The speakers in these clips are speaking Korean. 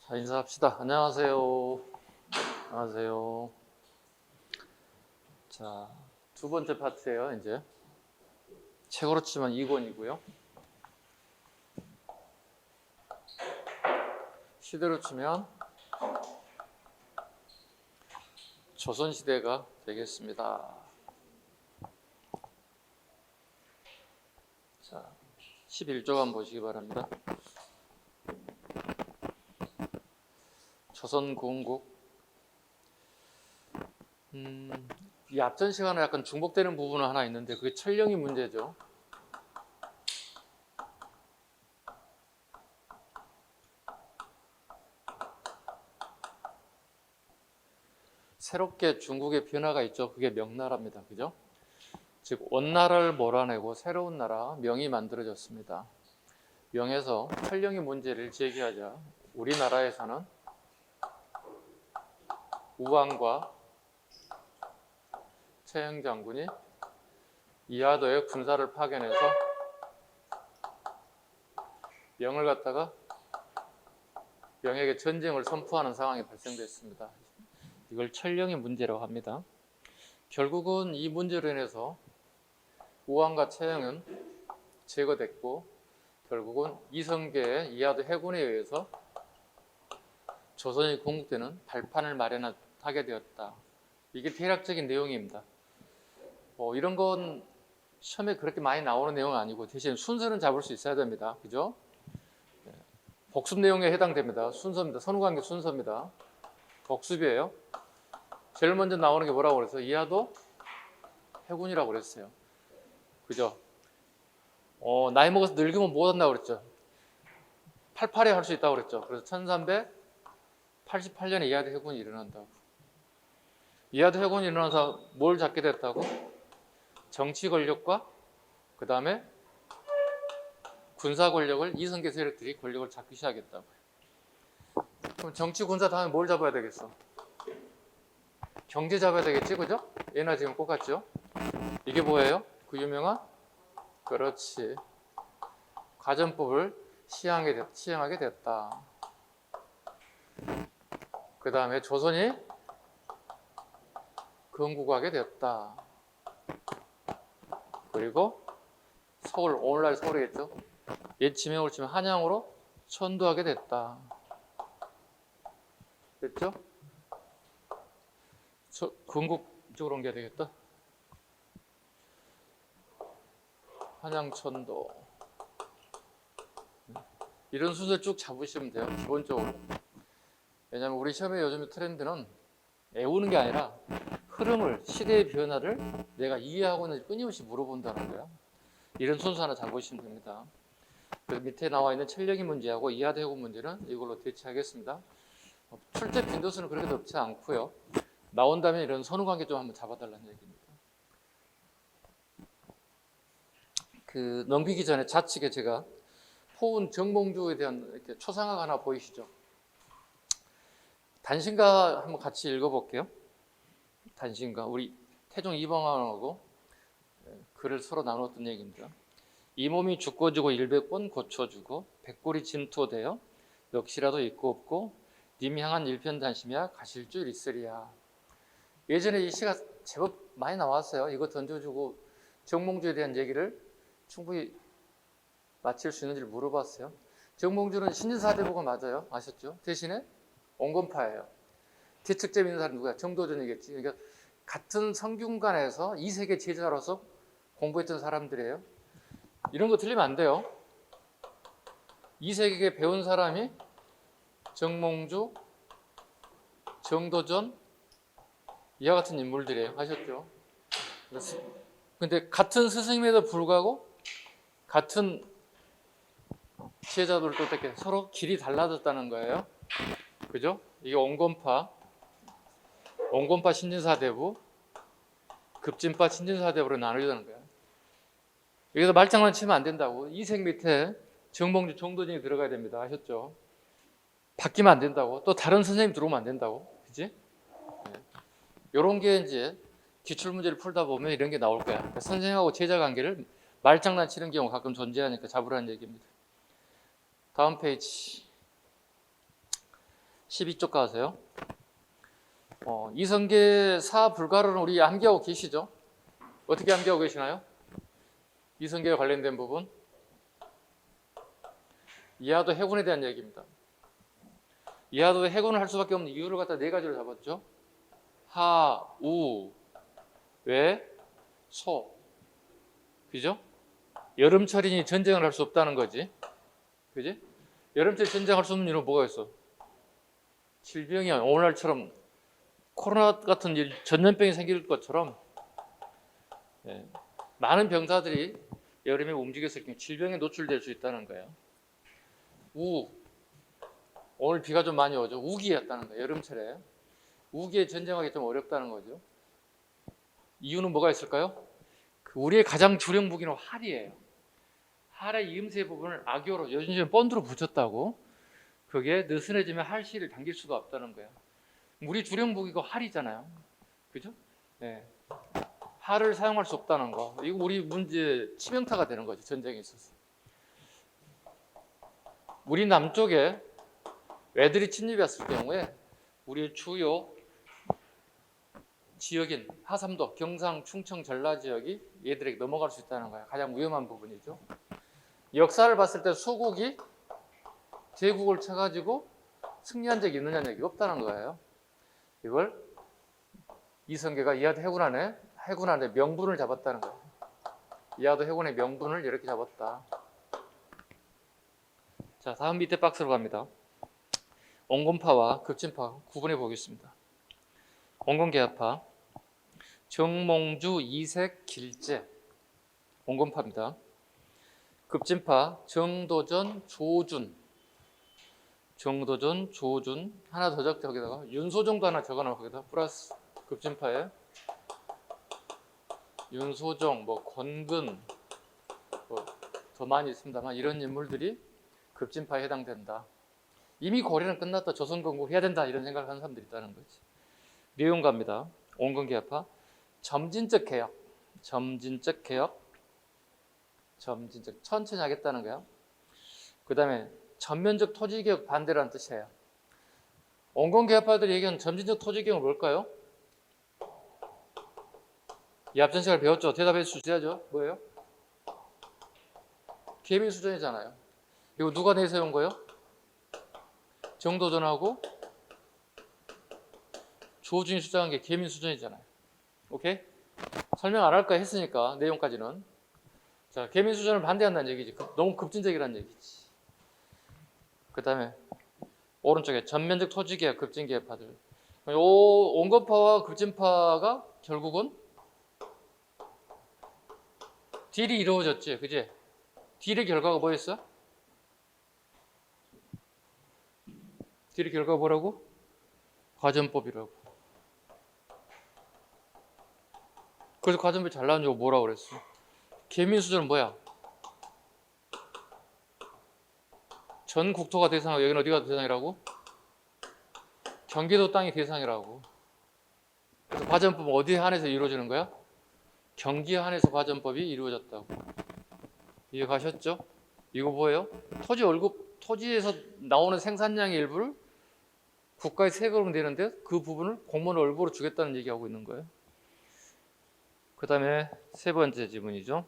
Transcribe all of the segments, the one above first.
자, 인사합시다. 안녕하세요. 안녕하세요. 자, 두 번째 파트예요, 이제. 책으로 치면 2권이고요. 시대로 치면 조선시대가 되겠습니다. 자, 11조 한번 보시기 바랍니다. 조선공국. 이 앞전 시간에 약간 중복되는 부분은 하나 있는데 그게 철령이 문제죠. 새롭게 중국의 변화가 있죠. 그게 명나라입니다. 그죠? 즉 원나라를 몰아내고 새로운 나라 명이 만들어졌습니다. 명에서 철령의 문제를 제기하자 우리나라에서는 우왕과 최영 장군이 이하도에 군사를 파견해서 명을 갖다가 명에게 전쟁을 선포하는 상황이 발생됐습니다. 이걸 철령의 문제라고 합니다. 결국은 이 문제로 인해서 우왕과 최영은 제거됐고 결국은 이성계의 이하도 해군에 의해서 조선이 건국되는 발판을 마련하게 되었다. 이게 대략적인 내용입니다. 이런 건 시험에 그렇게 많이 나오는 내용은 아니고 대신 순서는 잡을 수 있어야 됩니다. 그죠? 복습 내용에 해당됩니다. 순서입니다. 선후관계 순서입니다. 복습이에요. 제일 먼저 나오는 게 뭐라고 그랬어요? 이하도 해군이라고 그랬어요. 그죠? 나이 먹어서 늙으면 못 한다고 그랬죠. 88에 할 수 있다고 그랬죠. 그래서 1388년에 이하도 해군이 일어난다고. 이하도 해군이 일어나서 뭘 잡게 됐다고? 정치 권력과 그 다음에 군사 권력을 이성계 세력들이 권력을 잡기 시작했다고. 그럼 정치 군사 다음에 뭘 잡아야 되겠어? 경제 잡아야 되겠지, 그죠? 얘나 지금 똑같죠? 이게 뭐예요? 그 유명한? 그렇지. 가전법을 시행하게 됐다. 그 다음에 조선이 건국하게 됐다. 그리고 서울, 오늘날 서울이겠죠? 옛 지명을 치면 한양으로 천도하게 됐다. 됐죠? 건국 쪽으로 옮겨야 되겠다. 한양천도. 이런 순서를 쭉 잡으시면 돼요. 기본적으로. 왜냐하면 우리 시험의 요즘 트렌드는 외우는 게 아니라 흐름을, 시대의 변화를 내가 이해하고 있는지 끊임없이 물어본다는 거야. 이런 순서 하나 잡으시면 됩니다. 그 밑에 나와 있는 철령의 문제하고 이하도 해군 문제는 이걸로 대체하겠습니다. 출제 빈도수는 그렇게 높지 않고요. 나온다면 이런 선후관계 좀 한번 잡아달라는 얘기입니다. 넘기기 전에 좌측에 제가 포운 정몽주에 대한 이렇게 초상화가 하나 보이시죠? 단신가 한번 같이 읽어볼게요. 단신가 우리 태종 이방원하고 글을 서로 나눴던 얘기입니다. 이 몸이 죽고지고 100번 고쳐주고 백골이 진토되어 넋이라도 있고 없고 님 향한 일편단심이야 가실 줄 있으리야. 예전에 이 시가 제법 많이 나왔어요. 이거 던져주고 정몽주에 대한 얘기를 충분히 마칠 수 있는지를 물어봤어요. 정몽주는 신진사대부가 맞아요. 아셨죠? 대신에 온건파예요. 뒤측점 있는 사람은 누구야? 정도전이겠지. 그러니까 같은 성균관에서 2세계 제자로서 공부했던 사람들이에요. 이런 거 틀리면 안 돼요. 2세기에 배운 사람이 정몽주, 정도전 이와 같은 인물들이에요. 아셨죠? 근데 같은 스승임에도 불구하고 같은 지혜자들도 이렇게 서로 길이 달라졌다는 거예요. 그죠? 이게 온건파 신진사대부, 급진파 신진사대부로 나눠지는 거예요. 여기서 말장난 치면 안 된다고. 이색 밑에 정몽주, 정도전이 들어가야 됩니다. 아셨죠? 바뀌면 안 된다고. 또 다른 선생님 들어오면 안 된다고. 그지? 이런 게 이제 기출문제를 풀다 보면 이런 게 나올 거야. 그러니까 선생님하고 제자 관계를 말장난 치는 경우 가끔 존재하니까 잡으라는 얘기입니다. 다음 페이지. 12쪽 가세요. 이성계 사 불가를 우리 암기하고 계시죠? 어떻게 암기하고 계시나요? 이성계와 관련된 부분. 이하도 해군에 대한 얘기입니다. 이하도 해군을 할 수밖에 없는 이유를 갖다 네 가지로 잡았죠. 하, 우, 외, 소. 그죠? 여름철이니 전쟁을 할 수 없다는 거지. 그지? 여름철 전쟁할 수 없는 이유는 뭐가 있어? 질병이 오늘날처럼 코로나 같은 전염병이 생길 것처럼 많은 병사들이 여름에 움직였을 경우 질병에 노출될 수 있다는 거예요. 우, 오늘 비가 좀 많이 오죠. 우기였다는 거예요. 여름철에 우기에 전쟁하기 좀 어렵다는 거죠. 이유는 뭐가 있을까요? 우리의 가장 주력 무기는 활이에요. 활의 이음새 부분을 악교로 요즘 본드로 붙였다고 그게 느슨해지면 활실을 당길 수가 없다는 거예요. 우리 주력 무기가 활이잖아요. 그죠? 네. 활을 사용할 수 없다는 거. 이거 우리 문제 치명타가 되는 거죠. 전쟁에 있어서. 우리 남쪽에 애들이 침입이 왔을 경우에 우리 주요 지역인 하삼도, 경상, 충청, 전라 지역이 얘들에게 넘어갈 수 있다는 거예요. 가장 위험한 부분이죠. 역사를 봤을 때 소국이 제국을 쳐가지고 승리한 적이 있느냐는 얘기가 없다는 거예요. 이걸 이성계가 이하도 해군 안에 명분을 잡았다는 거예요. 이하도 해군의 명분을 이렇게 잡았다. 자, 다음 밑에 박스로 갑니다. 온건파와 급진파 구분해 보겠습니다. 온건계합파, 정몽주, 이색, 길재, 온건파입니다. 급진파, 정도전, 조준, 하나 더 적자 거기다가 윤소정도 하나 적어놔 거기다 플러스 급진파에 윤소정, 권근, 더 많이 있습니다만 이런 인물들이 급진파에 해당된다. 이미 고려는 끝났다. 조선 건국 해야 된다. 이런 생각을 하는 사람들이 있다는 거지. 내용 갑니다. 온건계합파, 점진적 개혁, 천천히 하겠다는 거야. 그 다음에 전면적 토지개혁 반대라는 뜻이에요. 온건계합파들이 얘기하는 점진적 토지개혁은 뭘까요? 이 앞전 시간에 배웠죠? 대답해 주셔야죠. 뭐예요? 계민수전이잖아요. 이거 누가 내세운 거예요? 정도전하고 조준이 수정한 게 계민수전이잖아요. 오케이? 설명 안 할까 했으니까 내용까지는. 자, 계민수전을 반대한다는 얘기지. 너무 급진적이라는 얘기지. 그 다음에 오른쪽에 전면적 토지개혁 급진개혁파들. 온건파와 급진파가 결국은 딜이 이루어졌지. 그지? 딜의 결과가 뭐였어? 딜의 결과가 뭐라고? 과전법이라고. 그래서 과전법이 잘 나온 줄 뭐라고 그랬어? 계민수전은 뭐야? 전 국토가 대상이고 여기는 어디가 대상이라고? 경기도 땅이 대상이라고. 그래서 과전법은 어디에 한해서 이루어지는 거야? 경기에 한해서 과전법이 이루어졌다고. 이해 가셨죠? 이거 뭐예요? 토지에서 나오는 생산량의 일부를 국가에 세금을 내는데 그 부분을 공무원 월급으로 주겠다는 얘기하고 있는 거예요. 그 다음에 세 번째 지문이죠.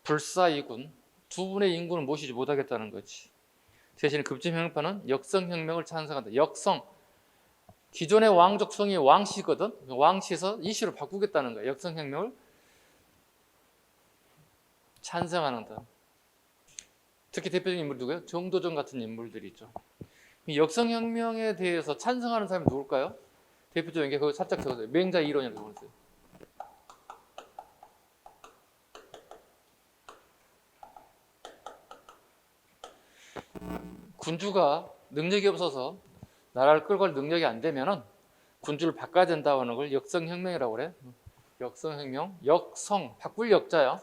불사이군, 두 분의 인구는 모시지 못하겠다는 거지. 대신에 급진혁명파는 역성혁명을 찬성한다. 역성, 기존의 왕족성이 왕시거든. 왕시에서 이시로 바꾸겠다는 거야. 역성혁명을 찬성한다. 특히 대표적인 인물이 누구예요? 정도전 같은 인물들이 있죠. 역성혁명에 대해서 찬성하는 사람이 누굴까요? 대표적인 게 그거 살짝 적어서요. 맹자 이론이라고 적어놨어요. 군주가 능력이 없어서 나라를 끌고 갈 능력이 안 되면은 군주를 바꿔야 된다고 하는 걸 역성혁명이라고 그래. 역성혁명, 역성, 바꿀 역자야.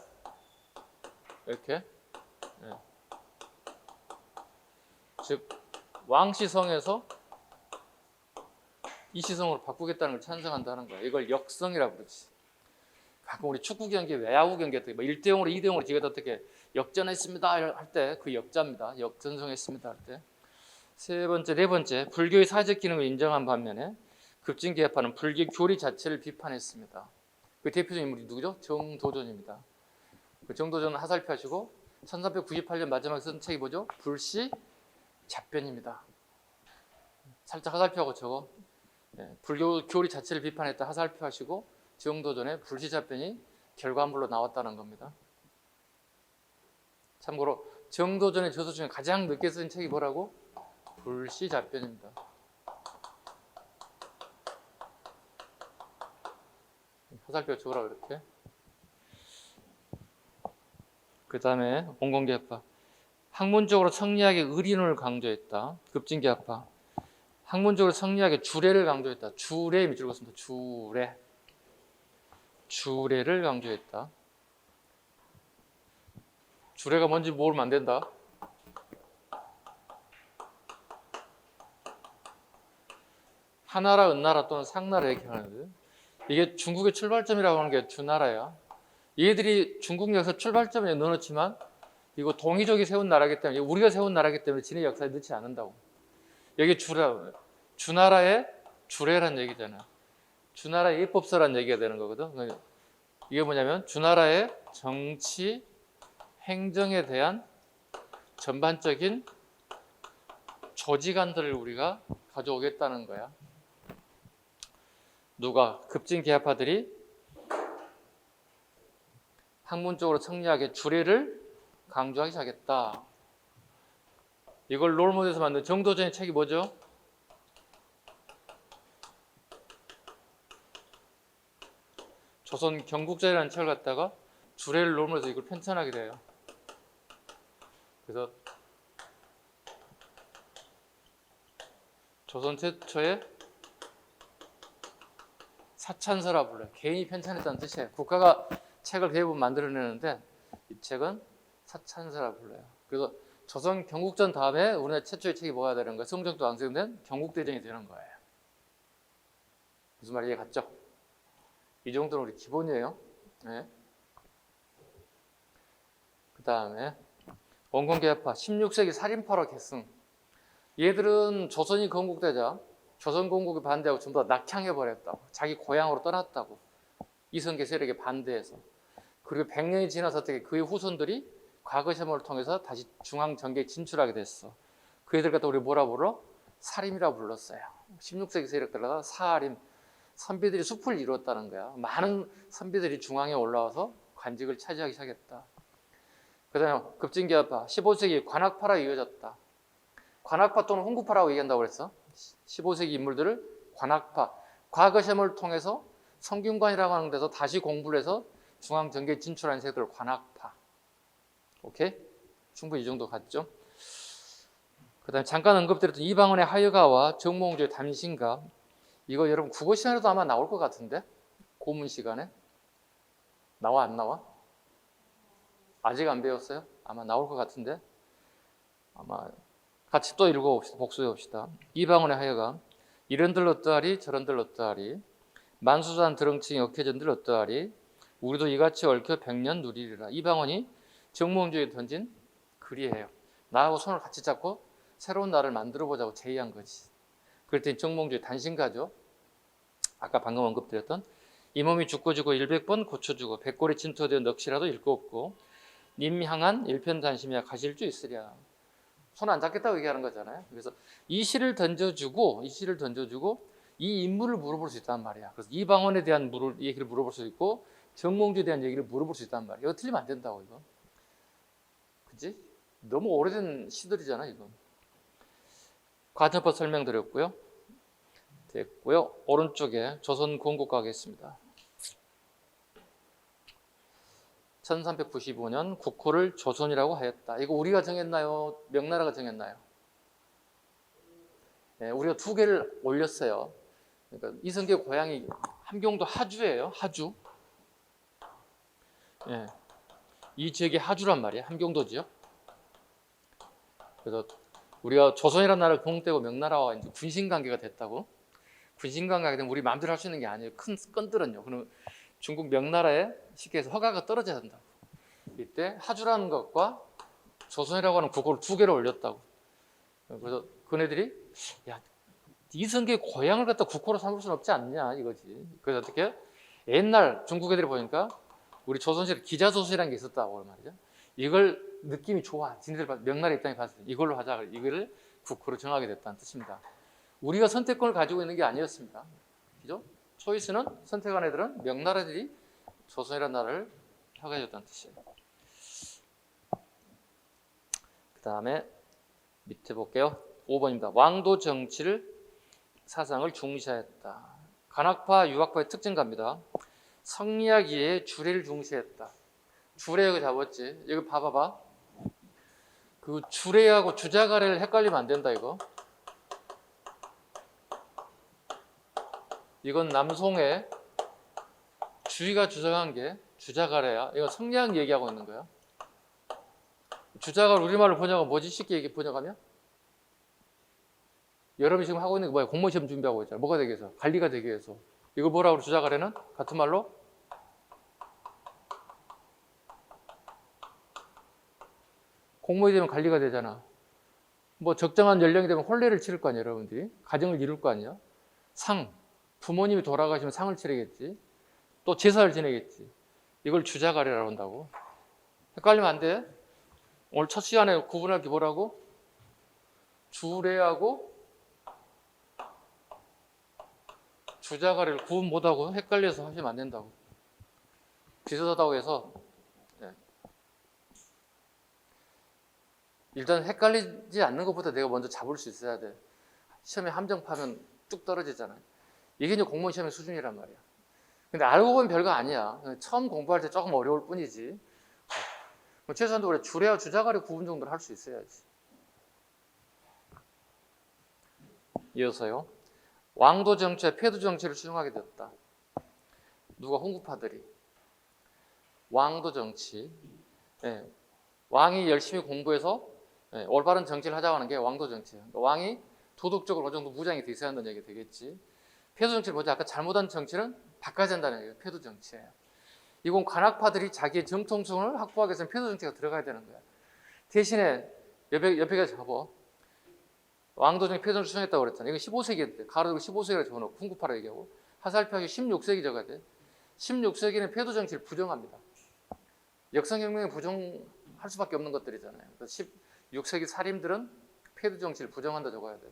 이렇게. 네. 즉 왕시성에서 이시성으로 바꾸겠다는 걸 찬성한다는 거야. 이걸 역성이라고 그러지. 가끔 우리 축구 경기, 야구 경기 어떻게 1대0으로 2대0으로 지금 어떻게 역전했습니다 할 때 그 역자입니다. 역전승했습니다 할 때. 세 번째, 네 번째, 불교의 사회적 기능을 인정한 반면에 급진개파는 불교 교리 자체를 비판했습니다. 그 대표적인 인물이 누구죠? 정도전입니다. 그 정도전은 하살표하시고 1398년 마지막에 쓴 책이 뭐죠? 불시 잡변입니다. 살짝 하살표하고 저거 불교 교리 자체를 비판했다 하살표하시고 정도전의 불시 잡변이 결과물로 나왔다는 겁니다. 참고로 정도전의 저서 중에 가장 늦게 쓴 책이 뭐라고? 불시 잡변입니다. 화살표 주라 이렇게. 그 다음에 온건계파. 학문적으로 성리학의 의리론을 강조했다. 급진계파. 학문적으로 성리학의 주례를 강조했다. 주례 밑줄 긋습니다. 주례. 주례를 강조했다. 주례가 뭔지 모르면 안 된다. 하나라, 은나라 또는 상나라 이렇게 하는데 이게 중국의 출발점이라고 하는 게 주나라야. 얘들이 중국 역사 출발점에 넣어놓지만 이거 동이족이 세운 나라기 때문에 우리가 세운 나라기 때문에 지네 역사에 넣지 않는다고. 여기 주나라의 주례란 얘기잖아. 주나라의 입법서란 얘기가 되는 거거든. 이게 뭐냐면 주나라의 정치, 행정에 대한 전반적인 조직안들을 우리가 가져오겠다는 거야. 누가? 급진개파들이 학문적으로 성리학의 주례를 강조하기 시작했다. 이걸 롤모델에서 만든 정도전의 책이 뭐죠? 조선 경국자라는 책을 갖다가 주례를 롤모델에서 이걸 편찬하게 돼요. 그래서 조선 최초의 사찬서라 불러요. 개인이 편찬했다는 뜻이에요. 국가가 책을 대부분 만들어내는데 이 책은 사찬서라 불러요. 그래서 조선 경국전 다음에 우리나라 최초의 책이 뭐가 되는 거예요? 성정도 완성된 경국대전이 되는 거예요. 무슨 말이 이해 갔죠? 이 정도는 우리 기본이에요. 네. 그 다음에 원건계파 16세기 살인파로 계승. 얘들은 조선이 건국되자 조선 건국에 반대하고 전부 다 낙향해버렸다고. 자기 고향으로 떠났다고. 이성계 세력에 반대해서. 그리고 100년이 지나서 어떻게 그의 후손들이 과거 세모를 통해서 다시 중앙 정계에 진출하게 됐어. 그 애들 갖다 우리 뭐라 불러? 사림이라 불렀어요. 16세기 세력들과 사림, 선비들이 숲을 이루었다는 거야. 많은 선비들이 중앙에 올라와서 관직을 차지하기 시작했다. 그 다음에 급진개파 15세기 관악파라 이어졌다. 관악파 또는 홍구파라고 얘기한다고 그랬어. 15세기 인물들을 관악파, 과거 세모를 통해서 성균관이라고 하는 데서 다시 공부를 해서 중앙 정계에 진출한 세력들 관악파. 오케이? 충분히 이 정도 갔죠? 그 다음에 잠깐 언급드렸던 이방원의 하여가와 정몽주의 담신가. 이거 여러분 국어 시간에도 아마 나올 것 같은데? 고문 시간에? 나와 안 나와? 아직 안 배웠어요? 아마 나올 것 같은데? 아마 같이 또 읽어봅시다. 복수해봅시다. 이방원의 하여가 이런들 어떠하리 저런들 어떠하리 만수산 드렁칭이 억해전들 어떠하리 우리도 이같이 얽혀 100년 누리리라. 이방원이 정몽주에 던진 글이에요. 나하고 손을 같이 잡고 새로운 나를 만들어보자고 제의한 거지. 그랬더니 정몽주의 단신가죠. 아까 방금 언급드렸던 이 몸이 죽고 100번 고쳐주고 백골이 진토되어 넋이라도 잃고 없고 님 향한 일편단심이야 가실주 있으랴. 손 안 잡겠다고 얘기하는 거잖아요. 그래서 이 시를 던져주고 이 인물을 물어볼 수 있단 말이야. 그래서 이방원에 대한 얘기를 물어볼 수 있고 정몽주에 대한 얘기를 물어볼 수 있단 말이야. 이거 틀리면 안 된다고 이거. 그치? 너무 오래된 시들이잖아 이건. 과정법 설명드렸고요. 됐고요. 오른쪽에 조선 건국 가겠습니다. 1395년 국호를 조선이라고 하였다. 이거 우리가 정했나요? 명나라가 정했나요? 네, 우리가 두 개를 올렸어요. 그러니까 이성계 고향이 함경도 하주예요. 하주. 네, 이 지역이 하주란 말이에요. 함경도 지역. 그래서 우리가 조선이라는 나라를 건국되고 명나라와 이제 군신관계가 됐다고. 군신관계가 되면 우리 마음대로 할 수 있는 게 아니에요. 큰 건들은요. 그러면 중국 명나라에 쉽게 해서 허가가 떨어져야 된다고. 이때 하주라는 것과 조선이라고 하는 국호를 두 개를 올렸다고. 그래서 그네들이 야, 이성계의 고향을 갖다 국호로 삼을 수는 없지 않냐 이거지. 그래서 어떻게 옛날 중국 애들이 보니까 우리 조선시대 기자소설이라는 게 있었다고 말이죠. 이걸 느낌이 좋아. 지네들 명나라 입장에 봤을 때 이걸로 하자. 이거를 국호로 정하게 됐다는 뜻입니다. 우리가 선택권을 가지고 있는 게 아니었습니다. 그죠? 초이스는 선택한 애들은 명나라들이 조선이라는 나라를 하게 해줬다는 뜻이에요. 그 다음에 밑에 볼게요. 5번입니다. 왕도 정치를 사상을 중시하였다. 관학파, 유학파의 특징가입니다. 성리학 이해에 주례를 중시했다. 주례하고 잡았지. 이거 봐봐봐. 그 주례하고 주자가래를 헷갈리면 안 된다 이거. 이건 남송의 주의가 주장한 게 주자가래야. 이거 성리학 얘기하고 있는 거야. 주자가 우리말로 번역하면 뭐지? 쉽게 번역하면? 여러분이 지금 하고 있는 게 뭐야? 공무원 시험 준비하고 있잖아. 뭐가 되기 위해서? 관리가 되기 위해서. 이거 뭐라고 주자가래는? 같은 말로? 공무원이 되면 관리가 되잖아. 뭐 적정한 연령이 되면 혼례를 치를 거 아니야, 여러분들이. 가정을 이룰 거 아니야. 상, 부모님이 돌아가시면 상을 치르겠지. 또 제사를 지내겠지. 이걸 주자가래라고 한다고. 헷갈리면 안 돼. 오늘 첫 시간에 구분할 게 뭐라고? 주례하고 주자가래를 구분 못하고 헷갈려서 하시면 안 된다고. 비슷하다고 해서 일단 헷갈리지 않는 것보다 내가 먼저 잡을 수 있어야 돼. 시험에 함정 파면 뚝 떨어지잖아. 이게 이제 공무원 시험의 수준이란 말이야. 근데 알고 보면 별거 아니야. 처음 공부할 때 조금 어려울 뿐이지. 최소한도 그래 주례와 주자가래 구분 정도를 할 수 있어야지. 이어서요. 왕도 정치와 폐도 정치를 수용하게 되었다. 누가 홍구파들이. 왕도 정치. 네. 왕이 열심히 공부해서 올바른 정치를 하자고 하는 게 왕도 정치예요. 그러니까 왕이 도덕적으로 어느 정도 무장이 돼 있어야 한다는 얘기가 되겠지. 폐도 정치를 보자. 아까 잘못한 정치는 바꿔야 한다는 얘기예요. 폐도 정치예요. 이건 관학파들이 자기의 정통성을 확보하기 위해서는 폐도 정치가 들어가야 되는 거야. 대신에 옆에 가서 봐봐. 왕도 정치 폐도 정치 수용했다고 그랬잖아. 이거 15세기인데 가로로 15세기라고 적어놓고 홍구파라 얘기하고 하살표하기 16세기 적어야 돼. 16세기는 폐도 정치를 부정합니다. 역성혁명에 부정할 수밖에 없는 것들이잖아요. 16세기 사림들은 폐도 정치를 부정한다 적어야 돼.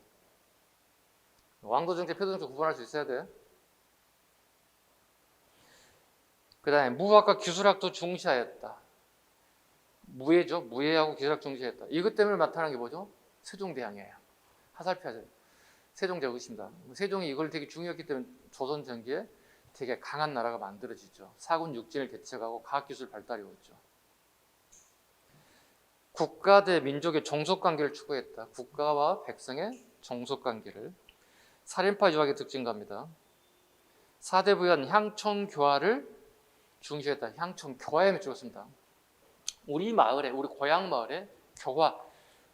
왕도 정치, 폐도 정치 구분할 수 있어야 돼. 그 다음에 무학과 기술학도 중시하였다. 무예죠. 무예하고 기술학 중시했다. 이것 때문에 나타난 게 뭐죠? 세종대왕이에요. 하살표하죠. 세종제가 의심다. 세종이 이걸 되게 중요했기 때문에 조선 전기에 되게 강한 나라가 만들어지죠. 사군 육진을 개척하고 과학기술 발달이 오죠. 국가 대 민족의 종속관계를 추구했다. 국가와 백성의 종속관계를. 살인파 유학의 특징가입니다. 사대부연 향촌교화를 중시했다. 향촌교화에 찍었습니다. 우리 마을에, 우리 고향 마을에 교화,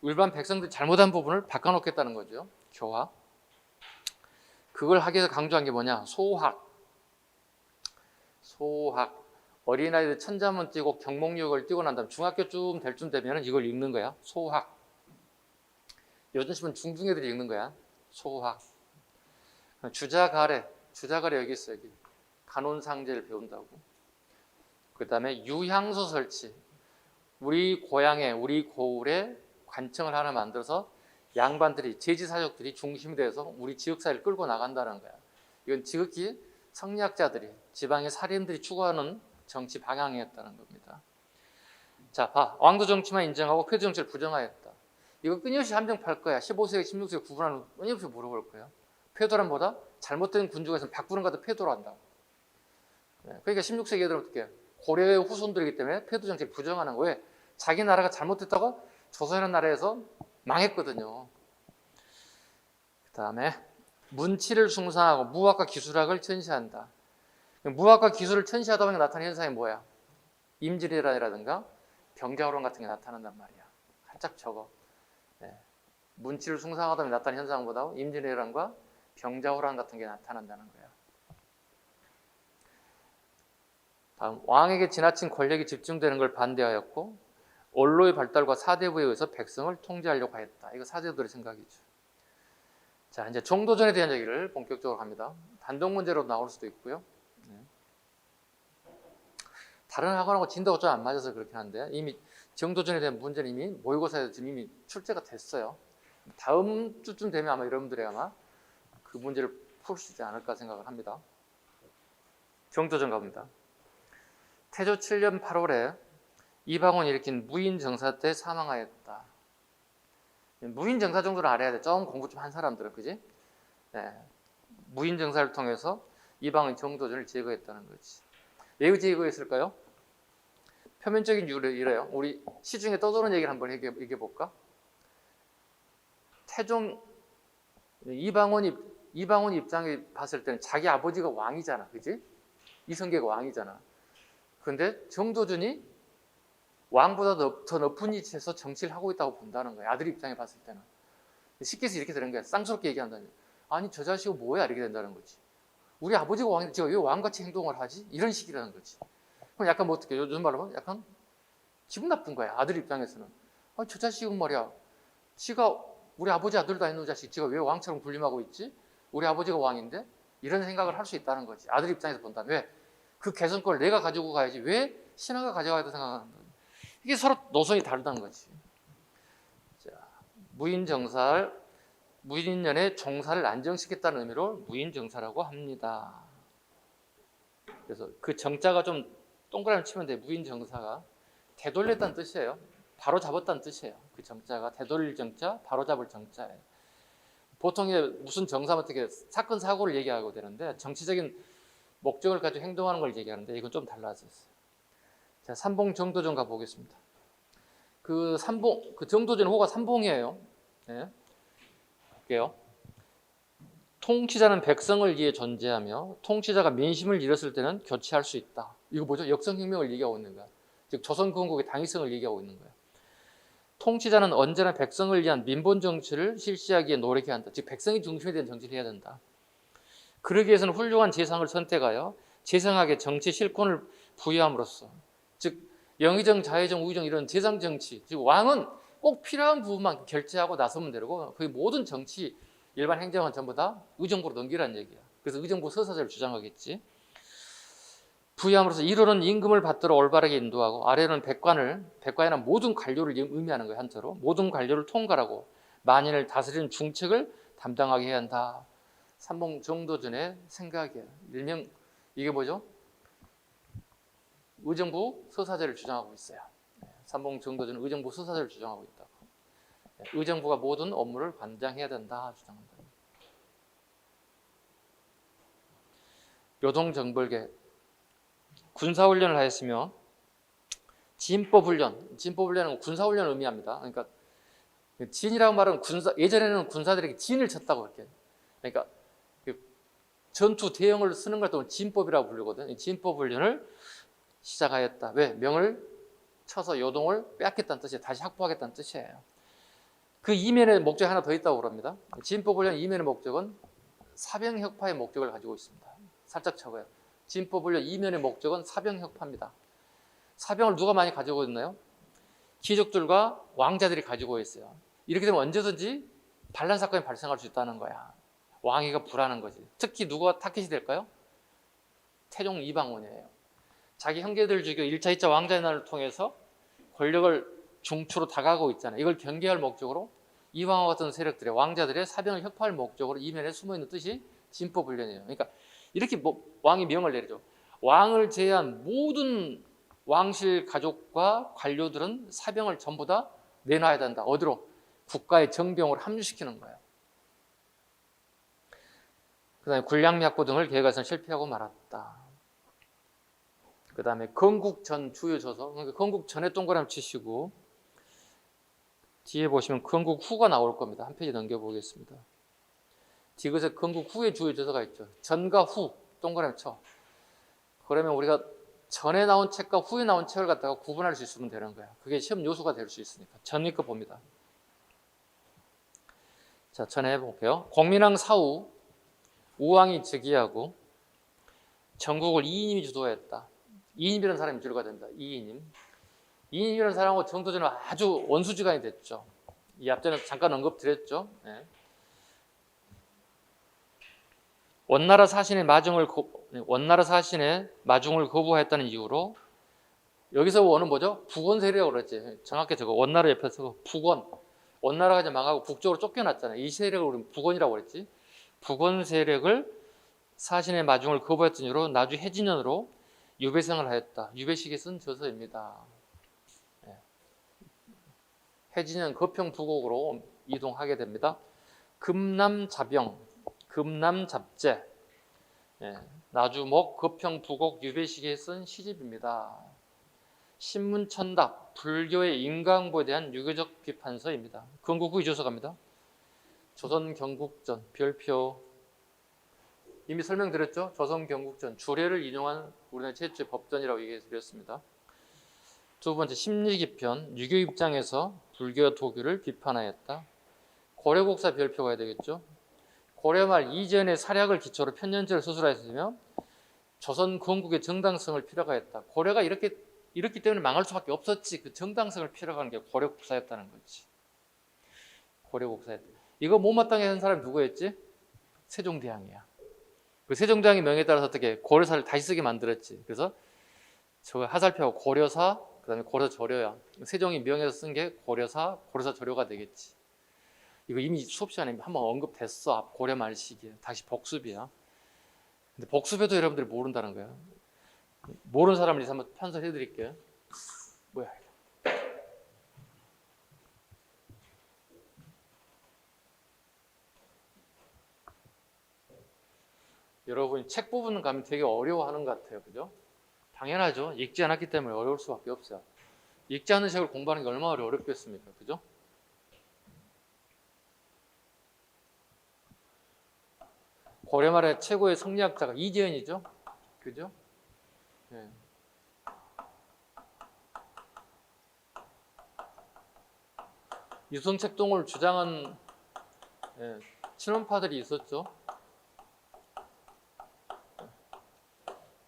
일반 백성들이 잘못한 부분을 바꿔놓겠다는 거죠. 교화. 그걸 하기 위해서 강조한 게 뭐냐? 소학. 소학. 어린아이들 천자문 띄고 경목력을 띄고 난 다음 중학교쯤 될 쯤 되면 이걸 읽는 거야. 소학. 요즘 시면 중등애들이 읽는 거야. 소학. 주자가래. 주자가래 여기 있어, 여기. 간혼상제를 배운다고. 그 다음에 유향소 설치. 우리 고향에, 우리 고을에 관청을 하나 만들어서 양반들이, 제지사족들이 중심이 돼서 우리 지역사회를 끌고 나간다는 거야. 이건 지극히 성리학자들이, 지방의 사림들이 추구하는 정치 방향이었다는 겁니다. 자, 봐. 왕도 정치만 인정하고 폐도 정치를 부정하였다. 이거 끊임없이 함정팔 거야. 15세기, 16세기 구분하는 거 끊임없이 물어볼 거야. 폐도란 뭐다? 잘못된 군주에서는 바꾸는 것도 폐도로 한다고. 그러니까 16세기 애들은 어떻게 고려의 후손들이기 때문에 폐도 정치를 부정하는 거예요. 왜? 자기 나라가 잘못됐다고 조선이라는 나라에서 망했거든요. 그 다음에 문치를 숭상하고 무학과 기술학을 천시한다. 무학과 기술을 천시하다 보니까 나타나는 현상이 뭐야? 임진왜란이라든가 병자호란 같은 게 나타난단 말이야. 살짝 적어. 문치를 숭상하다 보면 나타나는 현상보다 임진왜란과 병자호란 같은 게 나타난다는 거야. 다음, 왕에게 지나친 권력이 집중되는 걸 반대하였고 언로의 발달과 사대부에 의해서 백성을 통제하려고 했다. 이거 사대부들의 생각이죠. 자, 이제 정도전에 대한 얘기를 본격적으로 합니다. 단독 문제로 나올 수도 있고요. 다른 학원하고 진도가 좀 안 맞아서 그렇긴 한데 이미 정도전에 대한 문제는 이미 모의고사에서 지금 이미 출제가 됐어요. 다음 주쯤 되면 아마 여러분들이 아마 그 문제를 풀 수 있지 않을까 생각을 합니다. 정도전 가봅니다. 태조 7년 8월에 이방원이 일으킨 무인정사 때 사망하였다. 무인정사 정도는 알아야 돼. 좀 공부 좀 한 사람들은, 그지? 네. 무인정사를 통해서 이방원 정도전을 제거했다는 거지. 왜 제거했을까요? 표면적인 이유로 이래요. 우리 시중에 떠도는 얘기를 한번 얘기해 볼까? 태종 이방원 입장에 봤을 때는 자기 아버지가 왕이잖아, 그지? 이성계가 왕이잖아. 근데 정도전이 왕보다 더 높은 위치에서 정치를 하고 있다고 본다는 거야. 아들 입장에 봤을 때는. 쉽게 해서 이렇게 되는 거야. 쌍스럽게 얘기한다니. 아니 저 자식은 뭐야? 이렇게 된다는 거지. 우리 아버지가 왕인데 제가 왜 왕같이 행동을 하지? 이런 식이라는 거지. 그럼 약간 뭐 어떻게 요즘 말로 하면 약간 기분 나쁜 거야. 아들 입장에서는. 아니 저 자식은 말이야. 지가 우리 아버지 아들도 아닌 자식 지가 왜 왕처럼 군림하고 있지? 우리 아버지가 왕인데? 이런 생각을 할 수 있다는 거지. 아들 입장에서 본다면. 왜? 그 개선권을 내가 가지고 가야지. 왜 신하가 가져가야 된다고 생각하는 거야. 이게 서로 노선이 다르다는 거지. 자, 무인년의 종사를 안정시켰다는 의미로 무인정사라고 합니다. 그래서 그 정자가 좀 동그라미 치면 돼. 무인정사가 되돌렸다는 뜻이에요. 바로 잡았다는 뜻이에요. 그 정자가 되돌릴 정자, 바로 잡을 정자예요. 보통 무슨 정사면 어떻게 사건 사고를 얘기하고 되는데 정치적인 목적을 가지고 행동하는 걸 얘기하는데 이건 좀 달라졌어요. 자, 삼봉 정도전 가보겠습니다. 그 정도전 호가 삼봉이에요. 네. 볼게요. 통치자는 백성을 위해 존재하며 통치자가 민심을 잃었을 때는 교체할 수 있다. 이거 뭐죠? 역성혁명을 얘기하고 있는 거야. 즉 조선건국의 당위성을 얘기하고 있는 거야. 통치자는 언제나 백성을 위한 민본 정치를 실시하기에 노력해야 한다. 즉 백성이 중심이 된 정치를 해야 된다. 그러기 위해서는 훌륭한 재상을 선택하여 재상에게 정치 실권을 부여함으로써 즉 영의정, 자의정, 우의정 이런 재상 정치 즉 왕은 꼭 필요한 부분만 결제하고 나서면 되고 거의 모든 정치 일반 행정은 전부 다 의정부로 넘기라는 얘기야. 그래서 의정부 서사제를 주장하겠지. 부여함으로써 위로는 임금을 받들어 올바르게 인도하고 아래는 백관이나 모든 관료를 의미하는 거예요. 한자로 모든 관료를 통괄하고 만인을 다스리는 중책을 담당하게 해야 한다. 삼봉 정도전의 생각이에요. 일명 이게 뭐죠? 의정부 서사제를 주장하고 있어요. 삼봉 정도전은 의정부 서사제를 주장하고 있다고. 의정부가 모든 업무를 관장해야 된다 주장한다. 요동정벌계 군사훈련을 하였으며 진법훈련은 군사훈련을 의미합니다. 그러니까 진이라고 말하면 예전에는 군사들에게 진을 쳤다고 그렇게. 그러니까 전투 대형을 쓰는 걸 또 진법이라고 부르거든. 진법훈련을 시작하였다. 왜? 명을 쳐서 요동을 빼앗겠다는 뜻이에요. 다시 확보하겠다는 뜻이에요. 그 이면에 목적이 하나 더 있다고 그럽니다. 진법훈련 이면의 목적은 사병혁파의 목적을 가지고 있습니다. 살짝 적어요. 진법훈련 이면의 목적은 사병혁파입니다. 사병을 누가 많이 가지고 있나요? 귀족들과 왕자들이 가지고 있어요. 이렇게 되면 언제든지 반란 사건이 발생할 수 있다는 거야. 왕위가 불안한 거지. 특히 누가 타깃이 될까요? 태종 이방원이에요. 자기 형제들 죽여 1차, 2차 왕자의 날을 통해서 권력을 중추로 다가가고 있잖아요. 이걸 경계할 목적으로 이방원 같은 세력들의 왕자들의 사병을 혁파할 목적으로 이면에 숨어있는 뜻이 진법훈련이에요. 그러니까 이렇게 왕이 명을 내리죠. 왕을 제외한 모든 왕실 가족과 관료들은 사병을 전부 다 내놔야 된다. 어디로? 국가의 정병으로 합류시키는 거예요. 그 다음에 군량미확보 등을 계획해서 실패하고 말았다. 그 다음에 건국전 주요 조서, 그러니까 건국전에 동그라미 치시고 뒤에 보시면 건국 후가 나올 겁니다. 한 페이지 넘겨보겠습니다. 디귿에 건국 후의 주요 조서가 있죠. 전과 후 동그라미 쳐. 그러면 우리가 전에 나온 책과 후에 나온 책을 갖다가 구분할 수 있으면 되는 거야. 그게 시험 요소가 될 수 있으니까. 전에 거 봅니다. 자, 전에 해볼게요. 공민왕 사후 우왕이 즉위하고 전국을 이인임이 주도했다. 이인임이라는 사람이 주류가 된다. 이인임. 이인이라는 사람하고 정도전은 아주 원수지간이 됐죠. 이 앞전에 잠깐 언급드렸죠. 네. 원나라 사신의 마중을 거부하였다는 이유로 여기서 원은 뭐죠? 북원 세력이라고 그랬지. 정확히 저거 원나라 옆에서 북원. 원나라가 이제 망하고 북쪽으로 쫓겨났잖아요. 이 세력을 우리는 북원이라고 그랬지. 북원 세력을 사신의 마중을 거부했던 이유로 나주 해진년으로 유배생을 하였다. 유배식에 쓴 저서입니다. 해진년 거평 부곡으로 이동하게 됩니다. 금남자병, 금남잡제, 나주목 거평 부곡 유배식에 쓴 시집입니다. 신문천답, 불교의 인과응보에 대한 유교적 비판서입니다. 건국후 이조서갑니다. 조선경국전, 별표. 이미 설명드렸죠? 조선경국전, 주례를 인용한 우리나라 최초의 법전이라고 얘기해드렸습니다. 두 번째, 심리기편, 유교 입장에서 불교 도교를 비판하였다. 고려국사 별표가 해야 되겠죠? 고려말 이전의 사략을 기초로 편년제를 수술하였으며 조선 건국의 정당성을 필요하였다. 고려가 이렇기 때문에 망할 수밖에 없었지. 그 정당성을 필요한 게 고려국사였다는 거지. 고려국사였다. 이거 못마땅해 한 사람이 누구였지? 세종대왕이야. 그 세종대왕의 명에 따라서 어떻게 고려사를 다시 쓰게 만들었지. 그래서 저거 하살표하고 고려사, 그 다음에 고려조료야. 세종이 명에서 쓴 게 고려사, 고려사조료가 되겠지. 이거 이미 수업 시간에 한번 언급됐어. 앞 고려 말 시기에. 다시 복습이야. 근데 복습해도 여러분들이 모른다는 거야. 모르는 사람을 위해서 한번 편설해 드릴게요. 뭐야 이게. 여러분이 책 부분 가면 되게 어려워하는 것 같아요. 그죠? 당연하죠. 읽지 않았기 때문에 어려울 수밖에 없어요. 읽지 않은 책을 공부하는 게 얼마나 어렵겠습니까? 그죠? 고려 말의 최고의 성리학자가 이재현이죠. 그죠? 네. 유성책동을 주장한 친원파들이 있었죠.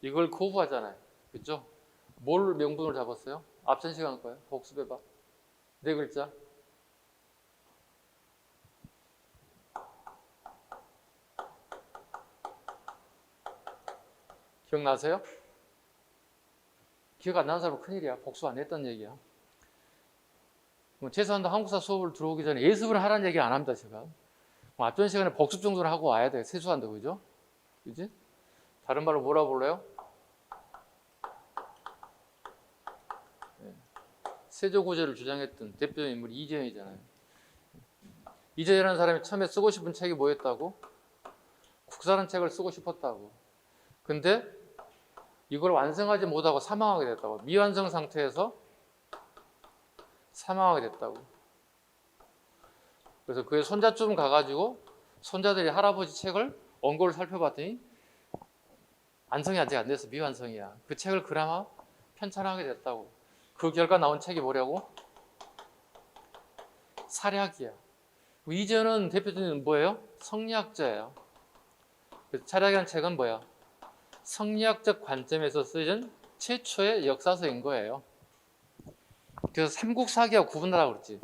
이걸 거부하잖아요. 그죠? 뭘 명분을 잡았어요? 앞선 시간 거예요. 복습해봐. 네 글자. 기억나세요? 기억 안 나는 사람은 큰일이야. 복습 안 했다는 얘기야. 최소한 한국사 수업을 들어오기 전에 예습을 하라는 얘기 안 합니다. 제가. 앞전 시간에 복습 정도는 하고 와야 돼. 세수한다. 그죠? 그지? 다른 말로 뭐라 불러요? 세조구제를 주장했던 대표적인 인물이 이재현이잖아요. 이재현이라는 사람이 처음에 쓰고 싶은 책이 뭐였다고? 국사라는 책을 쓰고 싶었다고. 근데 이걸 완성하지 못하고 사망하게 됐다고. 미완성 상태에서 사망하게 됐다고. 그래서 그의 손자쯤 가가지고 손자들이 할아버지 책을 원고를 살펴봤더니 완성이 아직 안 돼서 미완성이야. 그 책을 그나마 편찬하게 됐다고. 그 결과 나온 책이 뭐냐고? 사략이야. 이재현은 대표적인 뭐예요? 성리학자예요. 사략이라는 책은 뭐야? 성리학적 관점에서 쓰여진 최초의 역사서인 거예요. 그래서 삼국사기하고 구분하라고 그랬지.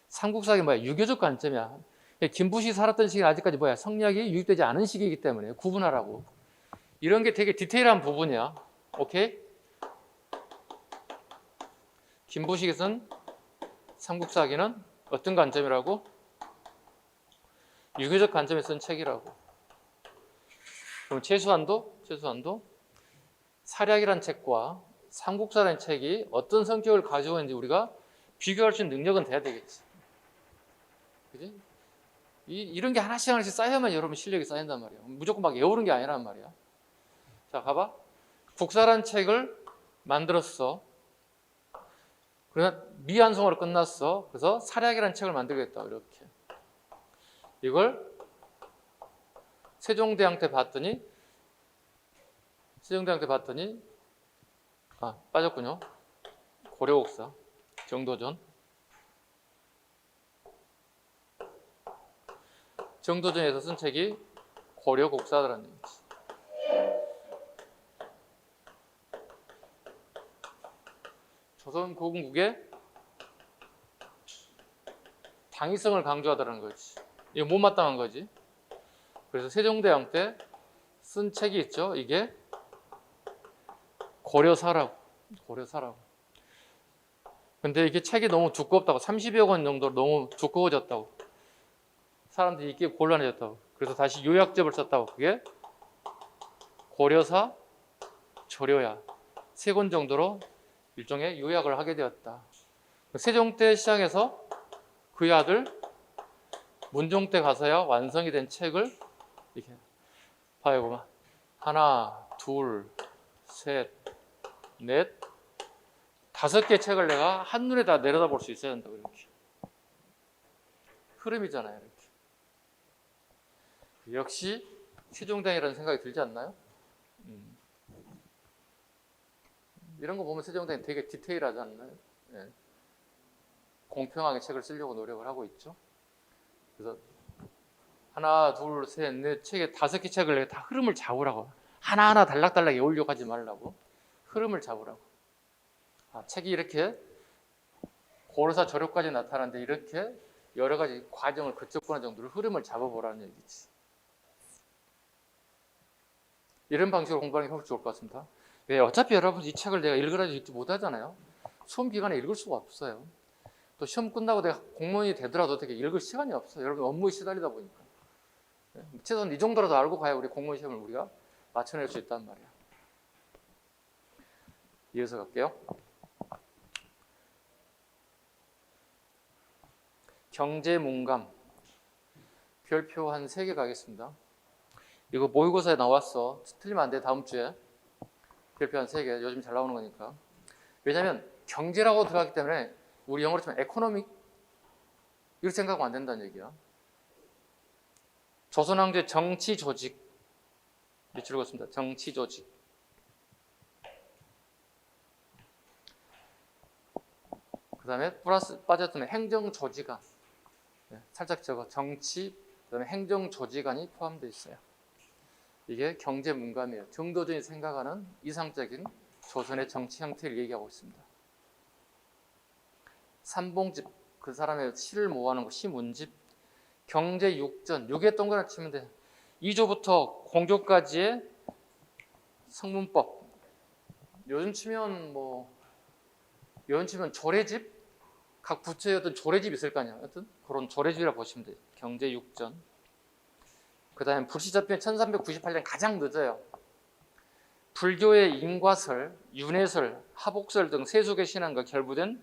삼국사기 뭐야? 유교적 관점이야. 김부시 살았던 시기는 아직까지 뭐야? 성리학이 유입되지 않은 시기이기 때문에 구분하라고. 이런 게 되게 디테일한 부분이야. 오케이? 김부식이 쓴 삼국사기는 어떤 관점이라고? 유교적 관점에서 쓴 책이라고. 그럼 최소한도 사략이란 책과 삼국사라는 책이 어떤 성격을 가지고 있는지 우리가 비교할 수 있는 능력은 돼야 되겠지. 그지? 이런 게 하나씩 쌓여야만 여러분 실력이 쌓인단 말이야. 무조건 막 외우는 게 아니란 말이야. 자, 봐봐. 국사라는 책을 만들었어. 그러나 미완성으로 끝났어. 그래서 사략이라는 책을 만들겠다. 이렇게. 이걸 세종대왕 때 봤더니 빠졌군요. 고려옥사, 정도전. 정도전에서 쓴 책이 고려국사라는 얘기지. 조선 고군국의 당위성을 강조하더라는 거지. 이거 못마땅한 거지. 그래서 세종대왕 때 쓴 책이 있죠. 이게 고려사라고. 고려사라고. 근데 이게 책이 너무 두껍다고, 30여 권 정도로 너무 두꺼워졌다고, 사람들이 읽기 곤란해졌다고, 그래서 다시 요약집을 썼다고. 그게 고려사 조료야, 3권 정도로 일종의 요약을 하게 되었다. 세종 때 시작해서 그의 아들 문종 때 가서야 완성이 된 책을 이렇게 봐요. 하나, 둘, 셋, 넷, 5개 책을 내가 한눈에 다 내려다볼 수 있어야 된다고. 이렇게 흐름이잖아요. 이렇게. 역시 세종대왕이라는 생각이 들지 않나요? 이런 거 보면 세종대왕이 되게 디테일하지 않나요? 네. 공평하게 책을 쓰려고 노력을 하고 있죠. 그래서 하나, 둘, 셋, 넷, 책에 5개 책을 내가 다 흐름을 잡으라고. 하나하나 달락달락 외우려고 하지 말라고. 흐름을 잡으라고. 책이 이렇게 고려사 조료까지 나타나는데 이렇게 여러 가지 과정을 거쳤구나 정도로 흐름을 잡아보라는 얘기지. 이런 방식으로 공부하는 게 훨씬 좋을 것 같습니다. 왜? 어차피 여러분 이 책을 내가 읽으라고 읽지 못하잖아요. 수험 기간에 읽을 수가 없어요. 또 시험 끝나고 내가 공무원이 되더라도 되게 읽을 시간이 없어요. 여러분 업무에 시달리다 보니까. 최소한 이 정도라도 알고 가야 우리 공무원 시험을 우리가 맞춰낼 수 있단 말이야. 이어서 갈게요. 경제문감 별표 한 3개 가겠습니다. 이거 모의고사에 나왔어. 틀리면 안 돼. 다음 주에 별표 한 3개. 요즘 잘 나오는 거니까. 왜냐하면 경제라고 들어갔기 때문에 우리 영어로 치면 에코노믹 이렇게 생각하면 안 된다는 얘기야. 조선왕조의 정치 조직 밑줄 긋습니다. 정치 조직. 그 다음에 플러스 빠졌던 행정조직안. 살짝 적어. 정치, 그 다음에 행정조직안이 포함되어 있어요. 이게 경제문감이에요. 정도전이 생각하는 이상적인 조선의 정치 형태를 얘기하고 있습니다. 삼봉집, 그 사람의 시를 모아놓은 거, 시문집. 경제육전, 6에 동그랗게 치면 돼. 2조부터 공조까지의 성문법. 요즘 치면 조례집? 각 부처의 어떤 조례집이 있을 거 아니야. 하여튼 그런 조례집이라고 보시면 돼요. 경제육전. 그 다음에 불시잡히는 1398년 가장 늦어요. 불교의 인과설, 윤회설, 하복설 등 세속의 신앙과 결부된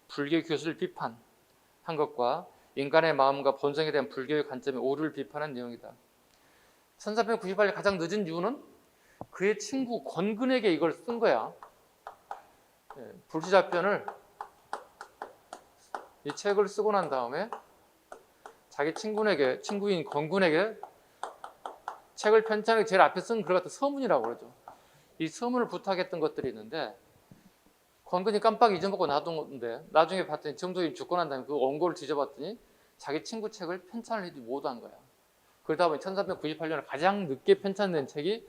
불교 교수를 비판한 것과 인간의 마음과 본성에 대한 불교의 관점의 오류를 비판한 내용이다. 1398년 가장 늦은 이유는 그의 친구 권근에게 이걸 쓴 거야. 불시잡변을 이 책을 쓰고 난 다음에 자기 친구인 권근에게 책을 편찬하기 제일 앞에 쓴 글 같은 서문이라고 그러죠. 이 서문을 부탁했던 것들이 있는데 권근이 깜빡 잊어먹고 놔둔 건데 나중에 봤더니 정조임이 죽고 난 다음에 그 원고를 뒤져봤더니 자기 친구 책을 편찬을 해도 못한 거야. 그러다 보니 1398년에 가장 늦게 편찬된 책이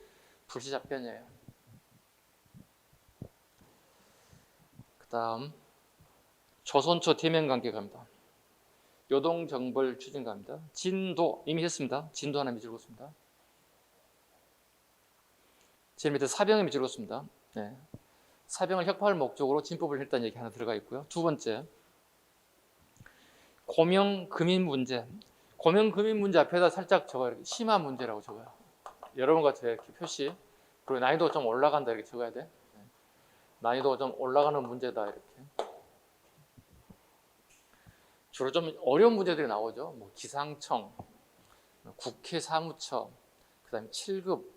불시잡변이에요. 그 다음 조선초 대면관계 갑니다. 요동정벌 추진갑니다. 진도 이미 했습니다. 진도 하나 밑줄 긋습니다. 제일 밑에 사병의 밑줄 긋습니다. 네. 사병을 혁파할 목적으로 진법을 했다는 얘기 하나 들어가 있고요. 두 번째, 고명금인 문제. 고명금인 문제 앞에다 살짝 적어요. 심화 문제라고 적어요. 여러분과 제 이렇게 표시. 그리고 난이도가 좀 올라간다 이렇게 적어야 돼. 난이도가 좀 올라가는 문제다 이렇게. 주로 좀 어려운 문제들이 나오죠. 기상청, 국회 사무처, 그다음에 7급.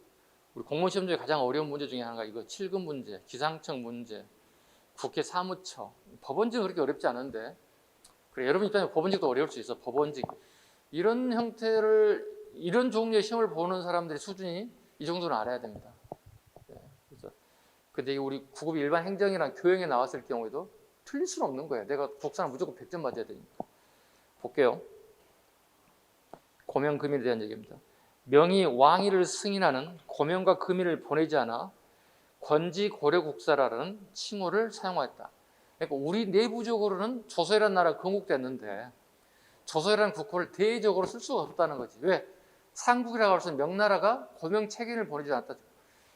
우리 공무원 시험 중에 가장 어려운 문제 중에 하나가 이거 7급 문제, 기상청 문제, 국회 사무처. 법원직은 그렇게 어렵지 않은데, 그래 여러분 입장에 법원직도 어려울 수 있어. 법원직 이런 형태를 이런 종류의 시험을 보는 사람들의 수준이 이 정도는 알아야 됩니다. 그래서 근데 우리 9급 일반 행정이랑 교행에 나왔을 경우에도 틀릴 수는 없는 거예요. 내가 국사는 무조건 100점 맞아야 되니까. 볼게요. 고명금인에 대한 얘기입니다. 명의 왕위를 승인하는 고명과 금인을 보내지 않아 권지 고려국사라는 칭호를 사용하였다. 그러니까 우리 내부적으로는 조선이라는 나라가 건국됐는데 조선이라는 국호를 대외적으로 쓸 수가 없다는 거지. 왜? 상국이라고 할 수 있는 명나라가 고명책인을 보내지 않았다.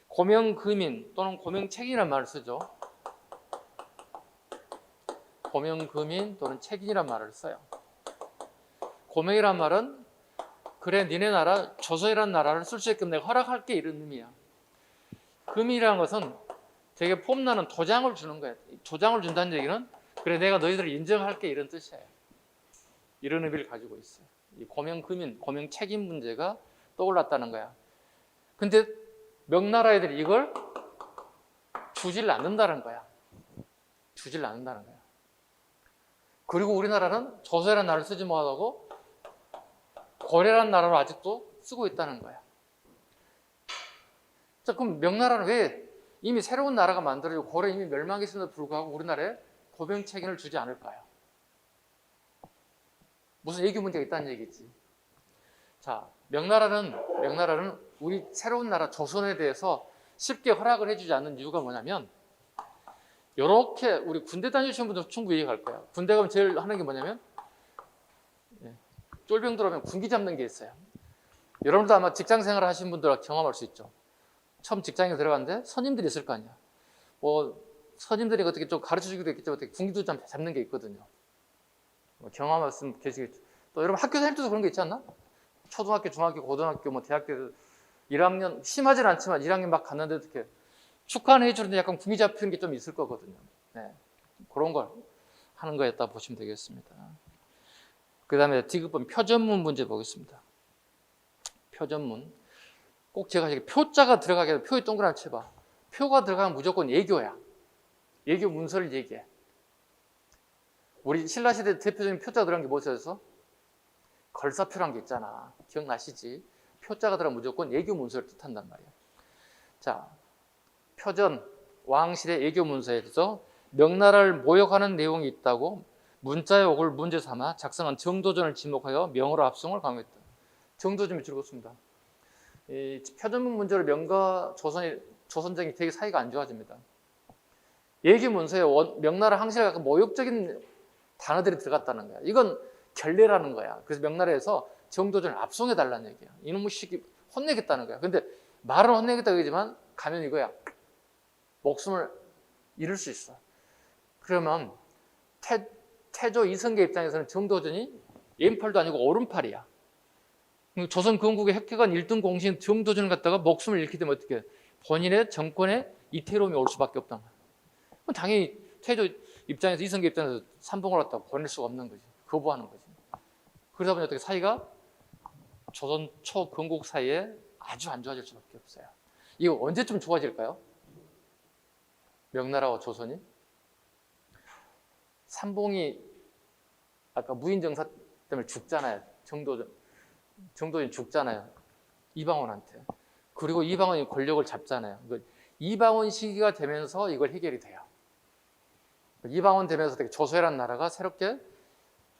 고명금인 또는 고명책인이라는 말을 쓰죠. 고명금인 또는 책인이라는 말을 써요. 고명이란 말은 그래 니네 나라 조선이라는 나라를 쓸 수 있게끔 내가 허락할게 이런 의미야. 금이라는 것은 되게 폼나는 도장을 주는 거야. 도장을 준다는 얘기는 그래 내가 너희들을 인정할게 이런 뜻이에요. 이런 의미를 가지고 있어요. 이 고명금인, 고명책인 문제가 떠올랐다는 거야. 근데 명나라 애들이 이걸 주질 않는다는 거야. 주질 않는다는 거야. 그리고 우리나라는 조선이라는 나라를 쓰지 못하고 고려라는 나라로 아직도 쓰고 있다는 거야. 자, 그럼 명나라는 왜 이미 새로운 나라가 만들어지고 고려 이미 멸망했음에도 불구하고 우리나라에 고병책인을 주지 않을까요? 무슨 외교 문제가 있다는 얘기지. 자, 명나라는 우리 새로운 나라 조선에 대해서 쉽게 허락을 해주지 않는 이유가 뭐냐면 이렇게 우리 군대 다니시는 분들 충분히 이해할 거야. 군대 가면 제일 하는 게 뭐냐면 쫄병 들어오면 군기 잡는 게 있어요. 여러분도 아마 직장 생활을 하신 분들 경험할 수 있죠. 처음 직장에 들어갔는데 선임들이 있을 거 아니야. 뭐 선임들이 어떻게 좀 가르쳐 주기도 있겠지만 어떻게 군기도 좀 잡는 게 있거든요. 뭐 경험하시면 계시겠죠. 또 여러분 학교 다닐 때도 그런 게 있지 않나? 초등학교, 중학교, 고등학교, 뭐 대학교 1학년 심하진 않지만 1학년 막 갔는데 어떻게 축하는 해주는데 약간 군기 잡히는 게 좀 있을 거거든요. 네. 그런 걸 하는 거였다 보시면 되겠습니다. 그 다음에 디귿번 표전문 문제 보겠습니다. 표전문. 꼭 제가 표자가 들어가게 해서 표에 동그라미 쳐봐. 표가 들어가면 무조건 예교야. 예교 문서를 얘기해. 우리 신라시대 대표적인 표자가 들어간 게 뭐였어? 걸사표란 게 있잖아. 기억나시지? 표자가 들어가면 무조건 예교 문서를 뜻한단 말이야. 자, 표전, 왕실의 예교 문서에 대해서 명나라를 모욕하는 내용이 있다고 문자의 옥을 문제 삼아 작성한 정도전을 지목하여 명으로 합성을 강요했다. 정도전이 즐겁습니다. 이 표전문 문제로 명과 조선정이 되게 사이가 안 좋아집니다. 예교 문서에 명나라 항실에 약간 모욕적인 단어들이 들어갔다는 거야. 이건 결례라는 거야. 그래서 명나라에서 정도전을 압송해달라는 얘기야. 이놈의 시기 혼내겠다는 거야. 근데 말은 혼내겠다고 하지만 가면 이거야. 목숨을 잃을 수 있어. 그러면 태조 이성계 입장에서는 정도전이 왼팔도 아니고 오른팔이야. 조선 건국의 획기관 1등 공신 정도전을 갖다가 목숨을 잃게 되면 어떻게 본인의 정권에 이태로움이 올 수밖에 없다는 거야. 당연히 태조 입장에서 이성계 입장에서 삼봉을 갖다가 보낼 수가 없는 거지. 거부하는 거지. 그러다 보니 어떻게 사이가 조선 초건국 사이에 아주 안 좋아질 수밖에 없어요. 이거 언제쯤 좋아질까요? 명나라와 조선이? 삼봉이 아까 무인정사 때문에 죽잖아요. 정도전이 죽잖아요. 이방원한테. 그리고 이방원이 권력을 잡잖아요. 이방원 시기가 되면서 이걸 해결이 돼요. 이방원 되면서 되게 조선이라는 나라가 새롭게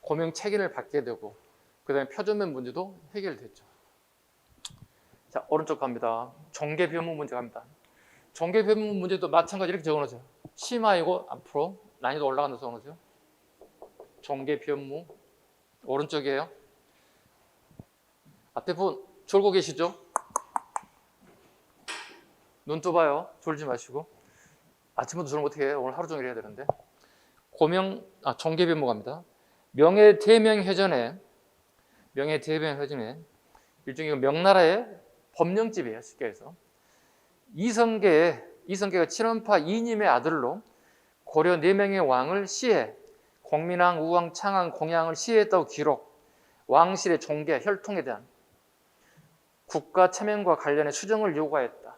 고명책인을 받게 되고 그 다음에 표전면 문제도 해결됐죠. 자, 오른쪽 갑니다. 종계변문 문제 갑니다. 종계변문 문제도 마찬가지로 이렇게 적어놓으세요. 심화이고 앞으로 난이도 올라간다 적어놓으세요. 종계변문 오른쪽이에요. 앞에 분 졸고 계시죠? 눈 떠봐요. 졸지 마시고. 아침부터 졸면 어떻게 해요? 오늘 하루 종일 해야 되는데. 종계변문 갑니다. 명예대명회전에 일종의 명나라의 법령집이에요. 쉽게 해서 이성계가 친원파 이님의 아들로 고려 4명의 왕을 시해 공민왕, 우왕, 창왕, 공양을 시해했다고 기록. 왕실의 종계, 혈통에 대한 국가 체면과 관련해 수정을 요구하였다.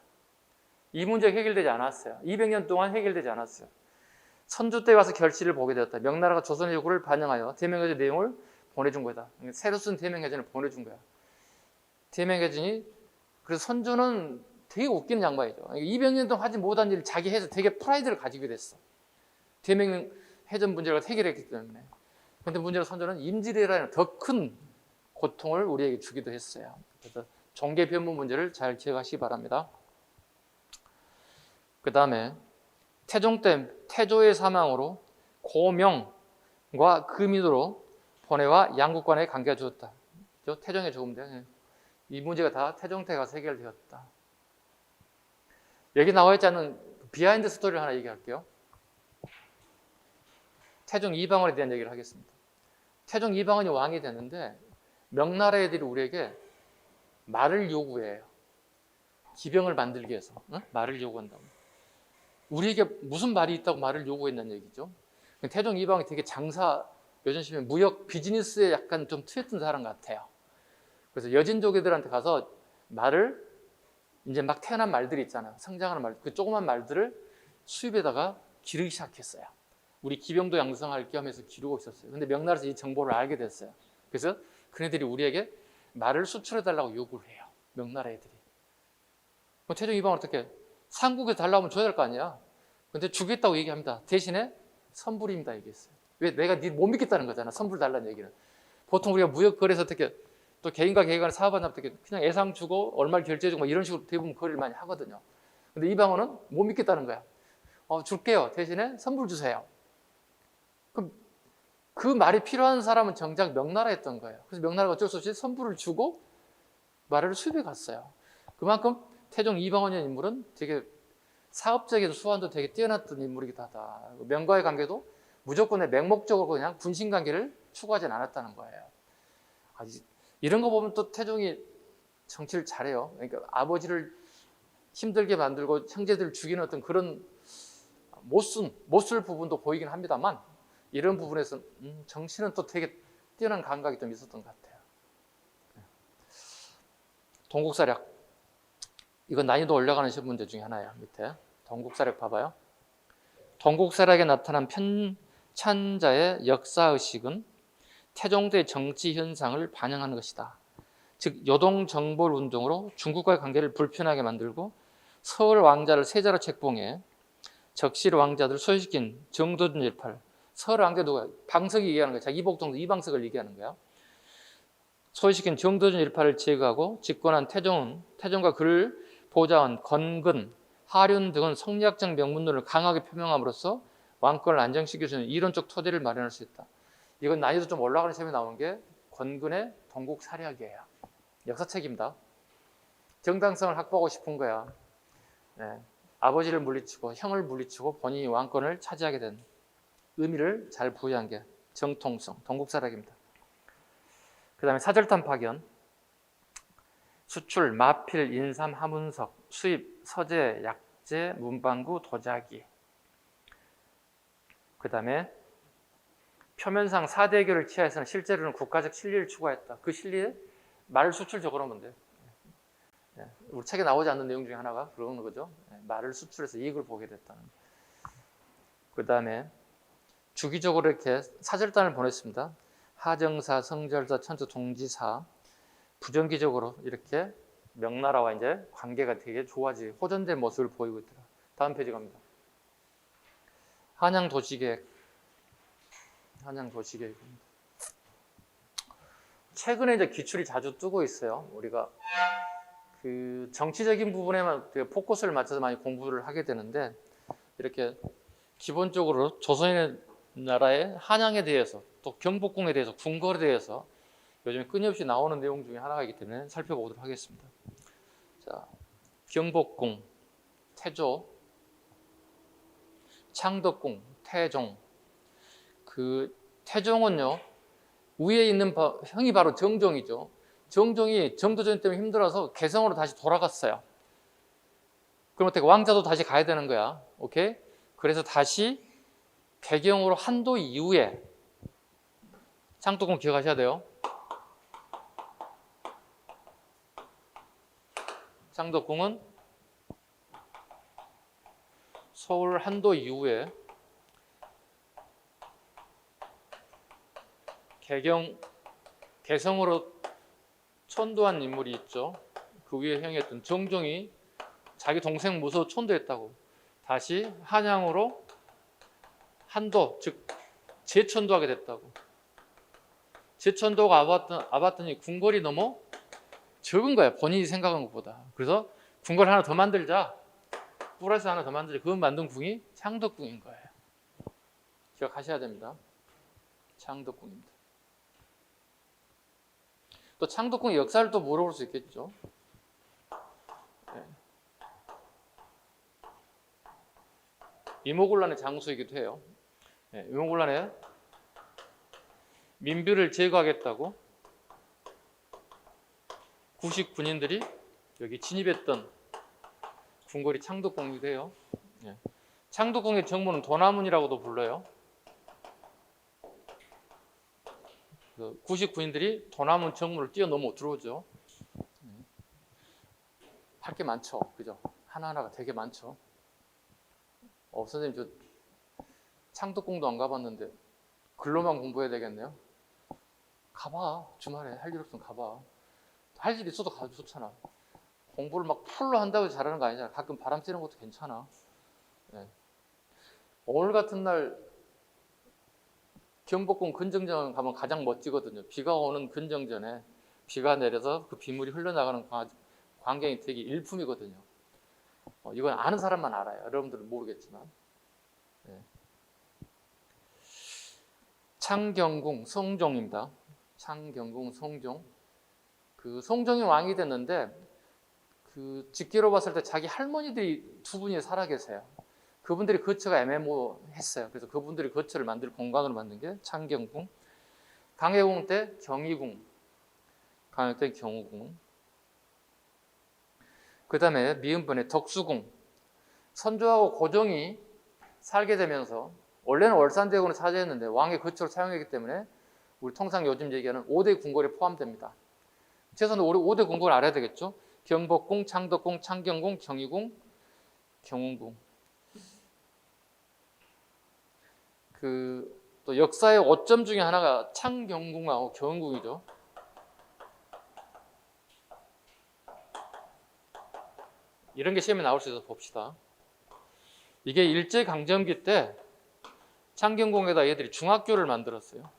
이 문제가 해결되지 않았어요. 200년 동안 해결되지 않았어요. 선조 때 와서 결실을 보게 되었다. 명나라가 조선의 요구를 반영하여 대명해전 내용을 보내준 거다. 새로 쓴 대명해전을 보내준 거야. 대명해전이 그래서 선조는 되게 웃기는 양반이죠. 200년 동안 하지 못한 일을 자기 해서 되게 프라이드를 가지게 됐어. 대명해전 문제를 해결했기 때문에. 그런데 문제는 선조는 임질이라는 더 큰 고통을 우리에게 주기도 했어요. 그래서 종계변문 문제를 잘 기억하시기 바랍니다. 그 다음에 태종 때 태조의 사망으로 고명과 금인으로 본해와 양국 간의 관계가 주었다. 태종의 조금대. 이 문제가 다 태종 때 가서 해결되었다. 여기 나와 있지 않은 비하인드 스토리를 하나 얘기할게요. 태종 이방원에 대한 얘기를 하겠습니다. 태종 이방원이 왕이 됐는데 명나라 애들이 우리에게 말을 요구해요. 기병을 만들기 위해서 말을 요구한다고. 우리에게 무슨 말이 있다고 말을 요구했냐는 얘기죠. 태종 이방원이 되게 요즘 시면 무역 비즈니스에 약간 좀 투였던 사람 같아요. 그래서 여진족애들한테 가서 말을 이제 막 태어난 말들이 있잖아요. 성장하는 말, 그 조그만 말들을 수입에다가 기르기 시작했어요. 우리 기병도 양성할 겸 해서 기르고 있었어요. 근데 명나라에서 이 정보를 알게 됐어요. 그래서 그네들이 우리에게 말을 수출해달라고 요구를 해요. 명나라 애들이. 그럼 태종 이방은 어떻게? 삼국에 달라고 하면 줘야 될 거 아니야. 근데 주겠다고 얘기합니다. 대신에 선불입니다 얘기했어요. 왜? 내가 네 못 믿겠다는 거잖아. 선불 달라는 얘기는. 보통 우리가 무역 거래에서 어떻게 또 개인과 개인 간에 사업하면 어떻게 그냥 예상 주고 얼마를 결제해주고 뭐 이런 식으로 대부분 거래를 많이 하거든요. 근데 이방원은 못 믿겠다는 거야. 줄게요. 대신에 선불 주세요. 그럼 그 말이 필요한 사람은 정작 명나라였던 거예요. 그래서 명나라가 어쩔 수 없이 선불을 주고 말을 수입해 갔어요. 그만큼 태종 이방원이라는 인물은 되게 사업적인 수완도 되게 뛰어났던 인물이기도 하다. 명과의 관계도 무조건 맹목적으로 그냥 분신 관계를 추구하진 않았다는 거예요. 이런 거 보면 또 태종이 정치를 잘해요. 그러니까 아버지를 힘들게 만들고 형제들을 죽이는 어떤 그런 못쓸 부분도 보이긴 합니다만 이런 부분에서 정치는 또 되게 뛰어난 감각이 좀 있었던 것 같아요. 동국사략. 이건 난이도 올라가는 문제 중에 하나예요. 밑에 동국사략 봐봐요. 동국사략에 나타난 편찬자의 역사의식은 태종대의 정치 현상을 반영하는 것이다. 즉 요동정벌운동으로 중국과의 관계를 불편하게 만들고 서울 왕자를 세자로 책봉해 적실 왕자들을 소외시킨 정도전 일팔. 서울 왕자 누가? 방석이 얘기하는 거야. 자기 이복동도 이방석을 얘기하는 거야. 소외시킨 정도전 일파를 제거하고 집권한 태종과 그를 보좌한 건근, 하륜 등은 성리학적 명문론을 강하게 표명함으로써 왕권을 안정시킬 수 있는 이론적 토대를 마련할 수 있다. 이건 난이도 좀 올라가는 시험에 나온 게 건근의 동국사략이에요. 역사책입니다. 정당성을 확보하고 싶은 거야. 네. 아버지를 물리치고 형을 물리치고 본인이 왕권을 차지하게 된 의미를 잘 부여한 게 정통성, 동국사략입니다. 그 다음에 사절단 파견, 수출, 마필, 인삼, 하문석, 수입, 서재, 약재, 문방구, 도자기. 그 다음에 표면상 4대 해결을 취하해서는 실제로는 국가적 실리를 추구했다. 그 실리에 말을 수출적으로 하면 돼요. 우리 책에 나오지 않는 내용 중에 하나가 그런 거죠. 말을 수출해서 이익을 보게 됐다는. 그 다음에 주기적으로 이렇게 사절단을 보냈습니다. 하정사, 성절사, 천주 동지사. 부정기적으로 이렇게 명나라와 이제 관계가 되게 좋아지고 호전된 모습을 보이고 있더라. 다음 페이지 갑니다. 한양 도시계획. 최근에 이제 기출이 자주 뜨고 있어요. 우리가 그 정치적인 부분에만 포커스를 맞춰서 많이 공부를 하게 되는데 이렇게 기본적으로 조선의 나라의 한양에 대해서 또 경복궁에 대해서 궁궐에 대해서 요즘에 끊임없이 나오는 내용 중에 하나이기 때문에 살펴보도록 하겠습니다. 자, 경복궁, 태조, 창덕궁, 태종. 그 태종은요 위에 있는 형이 바로 정종이죠. 정종이 정도전 때문에 힘들어서 개성으로 다시 돌아갔어요. 그럼 어떻게 왕자도 다시 가야 되는 거야. 오케이? 그래서 다시 배경으로 한도 이후에 창덕궁 기억하셔야 돼요. 창덕궁은 서울 한도 이후에 개성으로 천도한 인물이 있죠. 그 위에 형이었던 정종이 자기 동생 무서워 천도했다고 다시 한양으로 한도, 즉 재천도하게 됐다고. 재천도가 아봤더니 궁궐이 너무 적은 거야. 본인이 생각한 것보다. 그래서 궁궐 하나 더 만들자. 플러스 하나 더 만들자. 그걸 만든 궁이 창덕궁인 거예요. 기억하셔야 됩니다. 창덕궁입니다. 또 창덕궁의 역사를 또 물어볼 수 있겠죠. 네. 이모곤란의 장소이기도 해요. 네, 이모곤란에 민비를 제거하겠다고 구식 군인들이 여기 진입했던 궁궐이 창덕궁이기도 해요. 네. 창덕궁의 정문은 도나문이라고도 불러요. 그 구식 군인들이 도나문 정문을 뛰어넘어 들어오죠. 할 게 많죠, 그죠? 하나하나가 되게 많죠. 선생님 저 창덕궁도 안 가봤는데 글로만 공부해야 되겠네요. 가봐, 주말에 할 일 없으면 가봐. 할 일 있어도 가도 좋잖아. 공부를 막 풀로 한다고 해서 잘하는 거 아니잖아. 가끔 바람 쐬는 것도 괜찮아. 네. 오늘 같은 날 경복궁 근정전 가면 가장 멋지거든요. 비가 오는 근정전에 비가 내려서 그 빗물이 흘러나가는 광경이 되게 일품이거든요. 이건 아는 사람만 알아요. 여러분들은 모르겠지만. 네. 창경궁 성종입니다. 창경궁 성종. 그 성종이 왕이 됐는데 그 직계로 봤을 때 자기 할머니들이 두 분이 살아 계세요. 그분들이 거처가 애매모호했어요. 그래서 그분들이 거처를 만들 공간으로 만든 게 창경궁. 강해궁 때 경희궁, 강해 때 경우궁. 그 다음에 미음번에 덕수궁. 선조하고 고종이 살게 되면서 원래는 월산대군을 차지했는데 왕의 거처로 사용했기 때문에 우리 통상 요즘 얘기하는 5대 궁궐에 포함됩니다. 최소한 우리 5대 궁궐을 알아야 되겠죠. 경복궁, 창덕궁, 창경궁, 경희궁, 경운궁. 또 역사의 오점 중에 하나가 창경궁하고 경운궁이죠. 이런 게 시험에 나올 수 있어서 봅시다. 이게 일제강점기 때 창경궁에다 얘들이 중학교를 만들었어요.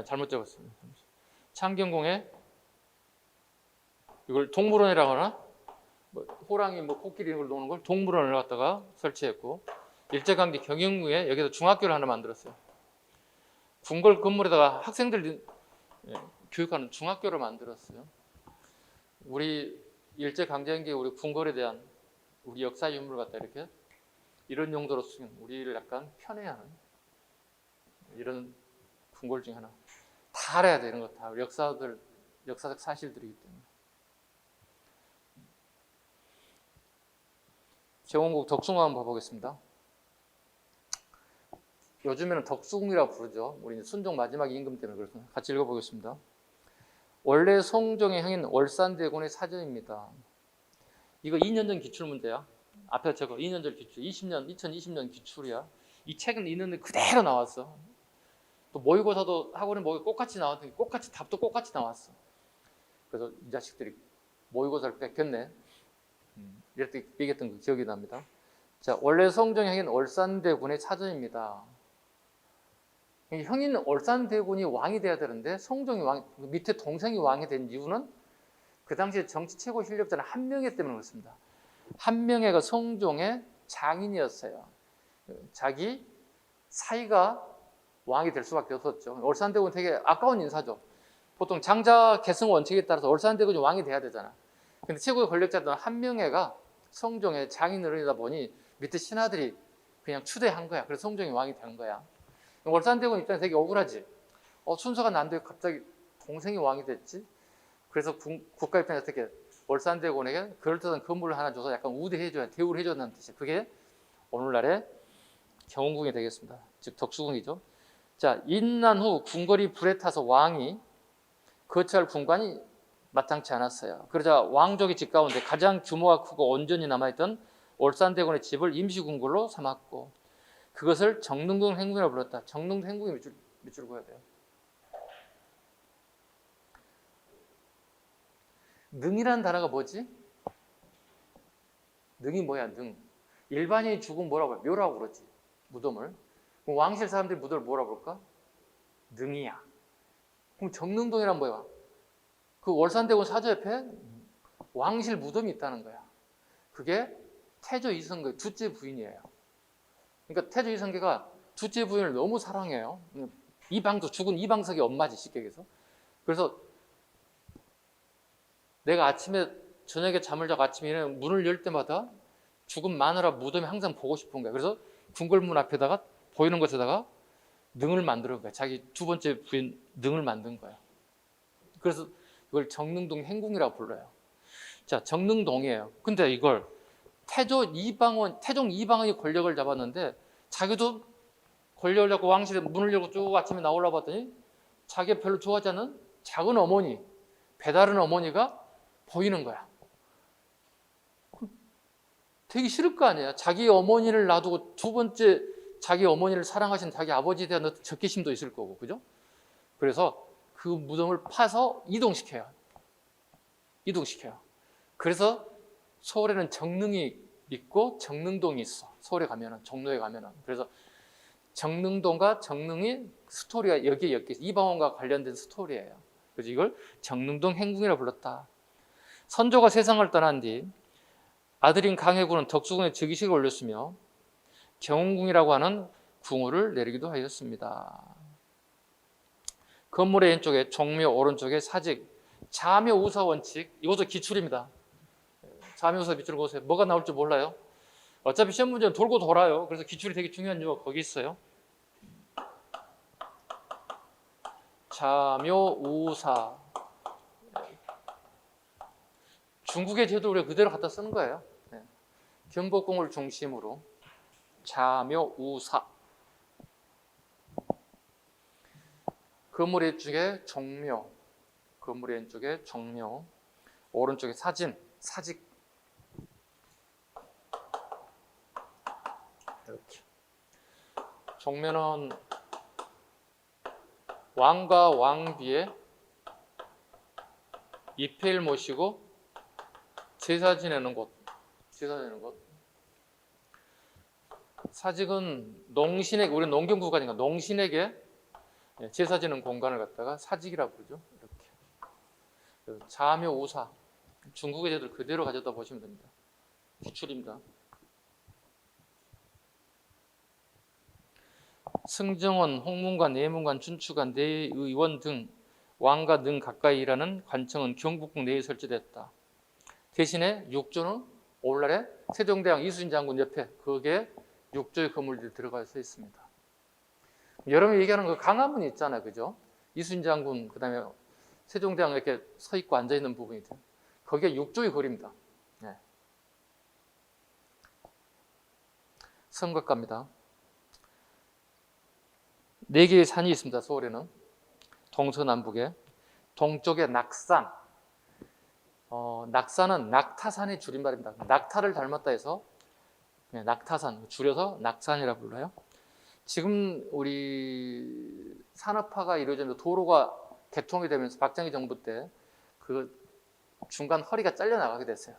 잘못 적었습니다. 창경궁에 이걸 동물원이라고 하나? 호랑이, 코끼리 이걸 노는 걸 동물원을 갖다가 설치했고, 일제강점기 경영궁에 여기서 중학교를 하나 만들었어요. 궁궐 건물에다가 학생들 교육하는 중학교를 만들었어요. 우리 일제강점기 우리 궁궐에 대한 우리 역사 유물을 갖다 이렇게 이런 용도로 쓰면 우리를 약간 편애하는 이런 궁궐 중에 하나. 다 알아야 돼, 이런 거 다. 역사적 사실들이기 때문에. 경운궁 덕수궁 한번 봐보겠습니다. 요즘에는 덕수궁이라고 부르죠. 우리 순종 마지막 임금 때문에 그렇습니다. 같이 읽어보겠습니다. 원래 성종의 형인 월산대군의 사전입니다. 이거 2년 전 기출문제야. 앞에 적어 2년 전 기출, 2020년 기출이야. 이 책은 있는데 그대로 나왔어. 또 모의고사도 학원에 똑같이 나왔더니 답도 똑같이 나왔어. 그래서 이 자식들이 모의고사를 뺏겼네. 이랬더니 얘기했던 그 기억이 납니다. 자, 원래 성종의 형인 월산대군의 사전입니다. 형인 월산대군이 왕이 돼야 되는데 성종이 밑에 동생이 왕이 된 이유는 그 당시에 정치 최고 실력자는 한명회 때문에 그렇습니다. 한명회가 성종의 장인이었어요. 자기 사이가 왕이 될 수밖에 없었죠. 월산대군은 되게 아까운 인사죠. 보통 장자 계승 원칙에 따라서 월산대군이 왕이 돼야 되잖아. 근데 최고의 권력자들은 한명회가 성종의 장인어른이다 보니 밑에 신하들이 그냥 추대한 거야. 그래서 성종이 왕이 된 거야. 월산대군 입장에 되게 억울하지. 순서가 난데 갑자기 동생이 왕이 됐지. 그래서 국가 입장에서 어떻게 월산대군에게 그럴듯한 건물을 하나 줘서 약간 우대해줘야, 대우를 해줬다는 뜻이에요. 그게 오늘날의 경운궁이 되겠습니다. 즉 덕수궁이죠. 자, 인난 후 궁궐이 불에 타서 왕이 거처할 궁관이 마땅치 않았어요. 그러자 왕족의 집 가운데 가장 규모가 크고 온전히 남아있던 월산대군의 집을 임시궁궐로 삼았고, 그것을 정릉궁 행궁이라고 불렀다. 정릉궁 행궁이 몇 줄 보여야 돼요? 능이라는 단어가 뭐지? 능이 뭐야, 능? 일반인이 죽으면 뭐라고 해? 묘라고 그러지, 무덤을. 그럼 왕실 사람들이 무덤을 뭐라고 그럴까? 능이야. 그럼 정릉동이란 뭐야? 그 월산대군 사저 옆에 왕실 무덤이 있다는 거야. 그게 태조 이성거의 둘째 부인이에요. 그러니까 태조 이성계가 둘째 부인을 너무 사랑해요. 이방도 죽은 이방석의 엄마지 쉽게 얘기해서. 그래서 내가 아침에 저녁에 잠을 자고 아침에 일어나면 문을 열 때마다 죽은 마누라 무덤이 항상 보고 싶은 거야. 그래서 궁궐문 앞에다가 보이는 곳에다가 능을 만드는 거야. 자기 두 번째 부인 능을 만든 거야. 그래서 이걸 정릉동 행궁이라고 불러요. 자, 정릉동이에요. 근데 이걸 태종 이방원이 권력을 잡았는데 자기도 권력을 잡고 왕실에 문을 열고 쭉 아침에 나오려고 봤더니 자기가 별로 좋아하지 않는 작은 어머니, 배다른 어머니가 보이는 거야. 되게 싫을 거 아니야. 자기 어머니를 놔두고 두 번째 자기 어머니를 사랑하신 자기 아버지에 대한 어떤 적개심도 있을 거고, 그죠? 그래서 그 무덤을 파서 이동시켜요. 그래서 서울에는 정릉이 있고 정릉동이 있어. 서울에 가면은, 종로에 가면은. 그래서 정릉동과 정릉이 스토리가 여기에 엮여 있어. 이방원과 관련된 스토리예요. 그래서 이걸 정릉동 행궁이라고 불렀다. 선조가 세상을 떠난 뒤 아들인 강해군은 덕수궁에 즉위식을 올렸으며 경운궁이라고 하는 궁을 내리기도 하였습니다. 건물의 왼쪽에 종묘, 오른쪽에 사직, 자묘 우사 원칙. 이것도 기출입니다. 자묘 우사 밑줄 보세요. 뭐가 나올지 몰라요. 어차피 시험 문제는 돌고 돌아요. 그래서 기출이 되게 중요한 이유가 거기 있어요. 자묘 우사. 중국의 제도 우리가 그대로 갖다 쓰는 거예요. 경복궁을 중심으로 자묘 우사. 건물 왼쪽에 종묘, 건물 왼쪽에 종묘, 오른쪽에 사직. 이렇게. 종묘는 왕과 왕비의 입회를 모시고 제사 지내는 곳. 사직은 농신에게, 우리 농경국가니까 농신에게 제사 지는 공간을 갖다가 사직이라고 부르죠. 이렇게. 자묘 우사. 중국의 제도를 그대로 가져다 보시면 됩니다. 기출입니다. 승정원, 홍문관, 내문관, 춘추관, 내의원 등 왕과 능 가까이 일하는 관청은 경복궁 내에 설치됐다. 대신에 육조는 오늘날에 세종대왕 이순신 장군 옆에 거기에 육조의 건물들이 들어가 있습니다. 여러분이 얘기하는 그 강화문이 있잖아요, 그죠? 이순신 장군 그다음에 세종대왕 이렇게 서 있고 앉아 있는 부분이 돼요. 거기에 육조의 거리입니다. 네. 성곽갑니다. 4개의 산이 있습니다. 서울에는 동서남북에. 동쪽에 낙산. 낙산은 낙타산의 줄임말입니다. 낙타를 닮았다 해서 낙타산, 줄여서 낙산이라고 불러요. 지금 우리 산업화가 이루어지면서 도로가 개통이 되면서 박정희 정부 때 그 중간 허리가 잘려나가게 됐어요.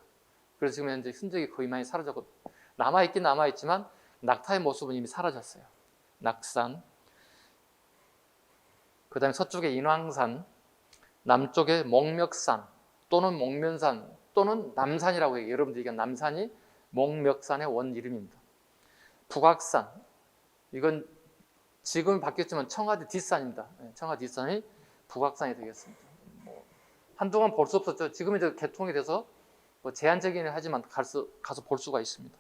그래서 지금 현재 흔적이 거의 많이 사라졌고, 남아있긴 남아있지만 낙타의 모습은 이미 사라졌어요. 낙산. 그 다음에 서쪽에 인왕산, 남쪽에 목멱산 또는 목면산 또는 남산이라고 해요. 여러분들 얘기한 남산이 목멱산의 원 이름입니다. 북악산, 이건 지금 바뀌었지만 청와대 뒷산입니다. 청와대 뒷산이 북악산이 되겠습니다. 한동안 볼 수 없었죠. 지금 이제 개통이 돼서 제한적이긴 하지만 가서 볼 수가 있습니다.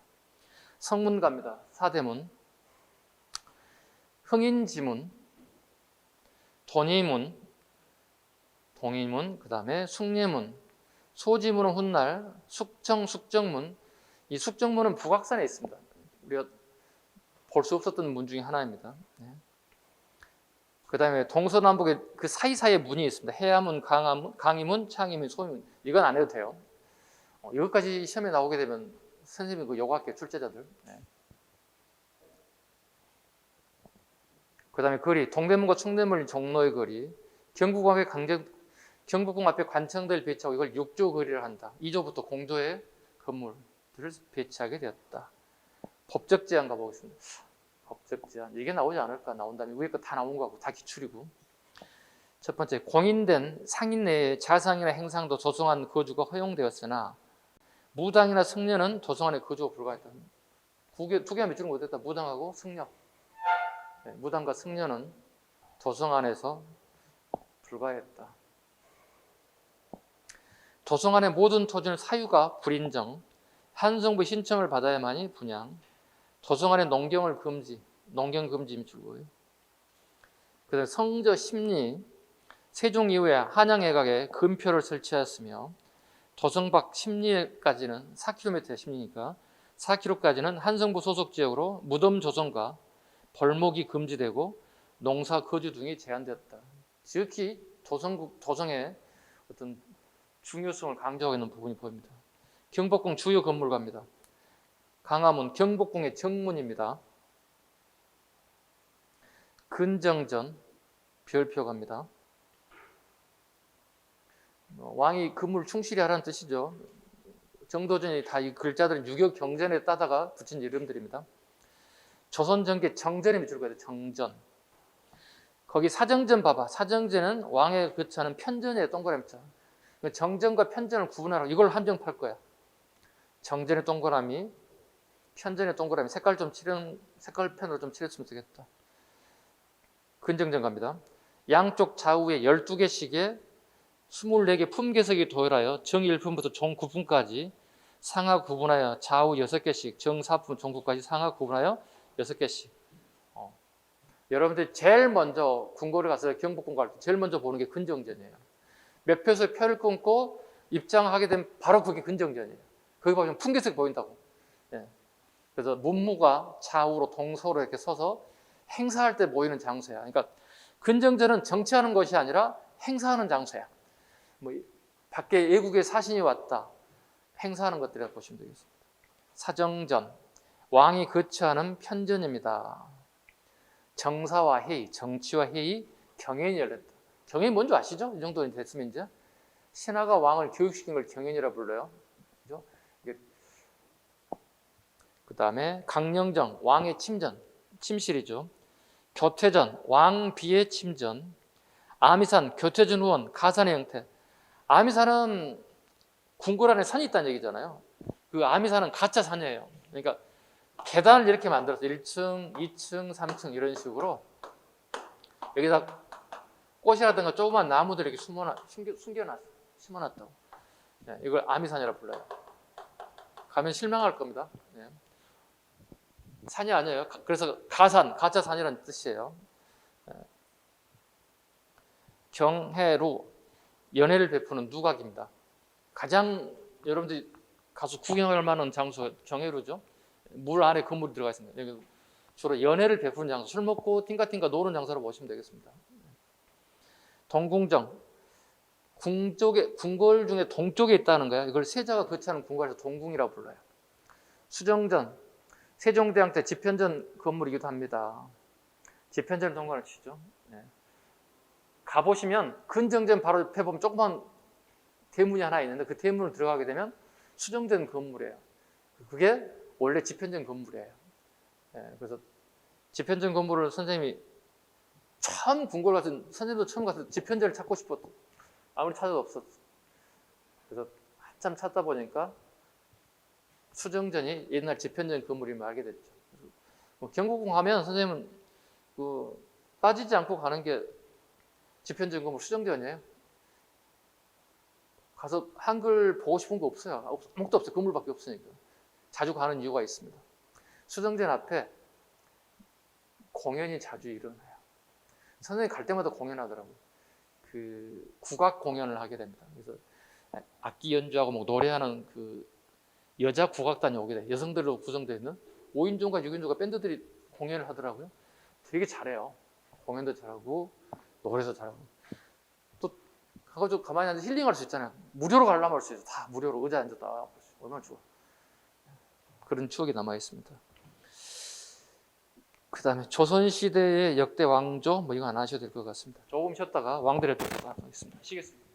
성문갑니다. 사대문, 흥인지문, 돈이문, 동이문, 그 다음에 숭례문, 소지문은 훗날, 숙정문. 이 숙정문은 북악산에 있습니다. 우리가 볼 수 없었던 문 중에 하나입니다. 그 다음에 동서남북에 그 사이사이에 문이 있습니다. 해야문, 강이문, 창이문, 소이문. 이건 안 해도 돼요. 여기까지 시험에 나오게 되면 선생님이 그 여고학교 출제자들. 그 다음에 거리, 동대문과 충대문 종로의 거리, 경복궁 앞에 관청들 배치하고 이걸 6조 거리를 한다. 2조부터 공조의 건물들을 배치하게 되었다. 법적 제한 가보겠습니다. 법적 제한, 이게 나오지 않을까? 나온다면 위에 거 다 나온 거고 다 기출이고. 첫 번째, 공인된 상인 내에 자상이나 행상도 조성한 거주가 허용되었으나 무당이나 승려는 조성 안에 거주가 불가했다. 두 개만 밑줄은 못했다. 무당하고 승려. 네, 무당과 승려는 도성 안에서 불가했다. 도성 안의 모든 토지는 사유가 불인정, 한성부 신청을 받아야만이 분양, 도성 안의 농경을 금지, 농경 금지 줄고요. 그다음 성저 심리, 세종 이후에 한양외곽에 금표를 설치하였으며 도성 밖 심리까지는 4km 심리니까 4km까지는 한성부 소속 지역으로 무덤 조성과 벌목이 금지되고 농사 거주 등이 제한되었다. 지극히 도성의 어떤 중요성을 강조하고 있는 부분이 보입니다. 경복궁 주요 건물가입니다. 강화문 경복궁의 정문입니다. 근정전 별표갑니다. 왕이 건물 충실히 하라는 뜻이죠. 정도전이 다 이 글자들은 유교 경전에 따다가 붙인 이름들입니다. 조선정계 정전이 밑줄 그어야 돼. 정전. 거기 사정전 봐봐. 사정전은 왕에 거처하는 편전의 동그라미자. 정전과 편전을 구분하라고 이걸 한정팔 거야. 정전의 동그라미, 편전의 동그라미. 색깔펜으로 좀 칠했으면 되겠다. 근정전 갑니다. 양쪽 좌우에 12개씩의 24개 품계석이 도열하여 정 1품부터 종 9품까지 상하 구분하여 좌우 6개씩, 정 4품, 종 9까지 상하 구분하여 6개씩. 여러분들이 제일 먼저 궁궐에 가서 경복궁 갈 때 제일 먼저 보는 게 근정전이에요. 몇 표에서 표를 끊고 입장하게 되면 바로 그게 근정전이에요. 거기 보면 품계석이 보인다고. 예. 그래서 문무가 좌우로 동서로 이렇게 서서 행사할 때 모이는 장소야. 그러니까 근정전은 정치하는 것이 아니라 행사하는 장소야. 뭐 밖에 외국의 사신이 왔다. 행사하는 것들이라고 보시면 되겠습니다. 사정전, 왕이 거처하는 편전입니다. 정사와 회의, 정치와 회의, 경연이 열렸다. 경연이 뭔지 아시죠? 이 정도 됐으면 이제 신하가 왕을 교육시킨 걸 경연이라 불러요. 그죠? 그 다음에 강령정, 왕의 침전, 침실이죠. 교태전, 왕비의 침전. 아미산, 교태전 후원, 가산의 형태. 아미산은 궁궐 안에 산이 있다는 얘기잖아요. 그 아미산은 가짜 산이에요. 그러니까 계단을 이렇게 만들어서 1층, 2층, 3층 이런 식으로 여기다 꽃이라든가 조그만 나무들 이렇게 심어놨다고. 네, 이걸 아미산이라 불러요. 가면 실망할 겁니다. 네. 산이 아니에요. 그래서 가산, 가짜 산이라는 뜻이에요. 네. 경해루, 연회를 베푸는 누각입니다. 가장 여러분들이 가서 구경할 만한 장소 경해루죠. 물 안에 건물이 들어가 있습니다. 여기 주로 연회를 베푸는 장소, 술 먹고 팅가팅가 노는 장소로 보시면 되겠습니다. 동궁정, 궁궐 중에 동쪽에 있다는 거야. 이걸 세자가 거처하는 궁궐에서 동궁이라고 불러요. 수정전, 세종대왕 때 집현전 건물이기도 합니다. 집현전 동관을 치죠. 네. 가보시면 근정전 바로 옆에 보면 조그만 대문이 하나 있는데 그 대문을 들어가게 되면 수정된 건물이에요. 그게 원래 집현전 건물이에요. 네, 그래서 집현전 건물을 선생님이 처음 궁궐 가서 선생님도 처음 가서 집현전을 찾고 싶었어. 아무리 찾아도 없었어. 그래서 한참 찾다 보니까 수정전이 옛날 집현전 건물임을 알게 됐죠. 뭐 경복궁 가면 선생님은 빠지지 않고 가는 게 집현전 건물 수정전이에요. 가서 한글 보고 싶은 거 없어요. 아무것도 없어요. 건물밖에 없으니까. 자주 가는 이유가 있습니다. 수정전 앞에 공연이 자주 일어나요. 선생님이 갈 때마다 공연하더라고요. 그 국악 공연을 하게 됩니다. 그래서 악기 연주하고 뭐 노래하는 그 여자 국악단이 오게 돼요. 여성들로 구성되어 있는 5인조인가 6인조가 밴드들이 공연을 하더라고요. 되게 잘해요. 공연도 잘하고 노래도 잘하고. 또 가가지고 가만히 앉아 힐링할 수 있잖아요. 무료로 관람할 수 있어요. 다 무료로 의자에 앉았다. 얼마나 좋아. 그런 추억이 남아 있습니다. 그 다음에 조선시대의 역대 왕조, 뭐 이거 안 하셔도 될 것 같습니다. 조금 쉬었다가 왕들의 또 하겠습니다. 쉬겠습니다.